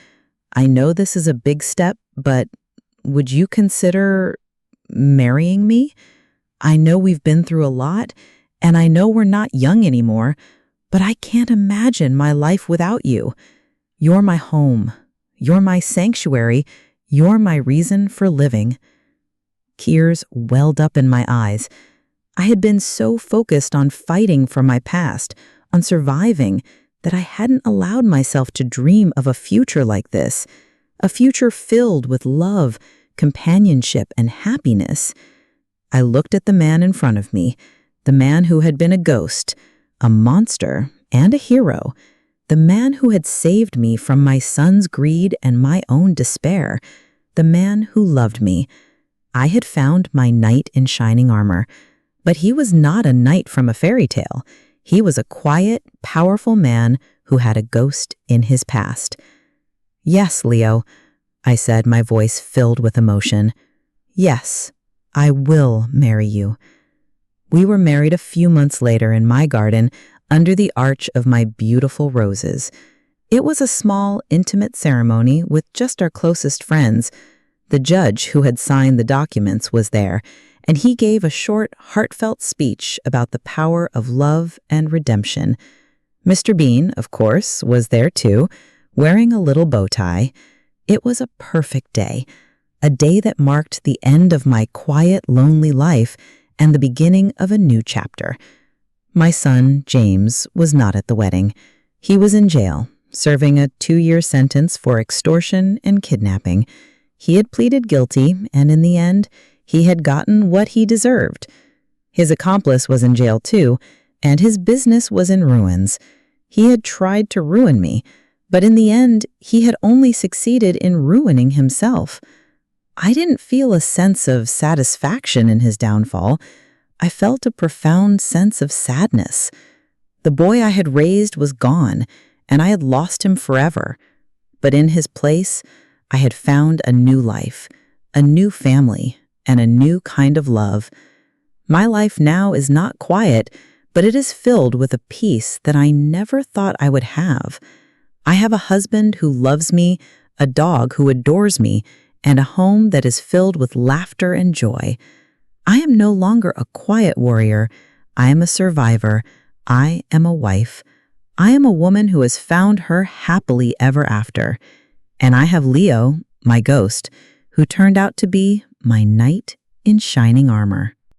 I know this is a big step, but would you consider marrying me? I know we've been through a lot, and I know we're not young anymore, but I can't imagine my life without you. You're my home. You're my sanctuary. You're my reason for living." Tears welled up in my eyes. I had been so focused on fighting for my past, on surviving, that I hadn't allowed myself to dream of a future like this, a future filled with love, companionship, and happiness. I looked at the man in front of me, the man who had been a ghost, a monster, and a hero, the man who had saved me from my son's greed and my own despair, the man who loved me. I had found my knight in shining armor, but he was not a knight from a fairy tale. He was a quiet, powerful man who had a ghost in his past. "Yes, Leo," I said, my voice filled with emotion. "Yes, I will marry you." We were married a few months later in my garden under the arch of my beautiful roses. It was a small, intimate ceremony with just our closest friends. The judge who had signed the documents was there, and he gave a short, heartfelt speech about the power of love and redemption. Mr. Bean, of course, was there too, wearing a little bow tie. It was a perfect day, a day that marked the end of my quiet, lonely life and the beginning of a new chapter. My son, James, was not at the wedding. He was in jail, serving a 2-year sentence for extortion and kidnapping. He had pleaded guilty, and in the end, he had gotten what he deserved. His accomplice was in jail too, and his business was in ruins. He had tried to ruin me, but in the end, he had only succeeded in ruining himself. I didn't feel a sense of satisfaction in his downfall. I felt a profound sense of sadness. The boy I had raised was gone, and I had lost him forever. But in his place, I had found a new life, a new family, and a new kind of love. My life now is not quiet, but it is filled with a peace that I never thought I would have. I have a husband who loves me, a dog who adores me, and a home that is filled with laughter and joy. I am no longer a quiet warrior. I am a survivor. I am a wife. I am a woman who has found her happily ever after. And I have Leo, my ghost, who turned out to be my knight in shining armor.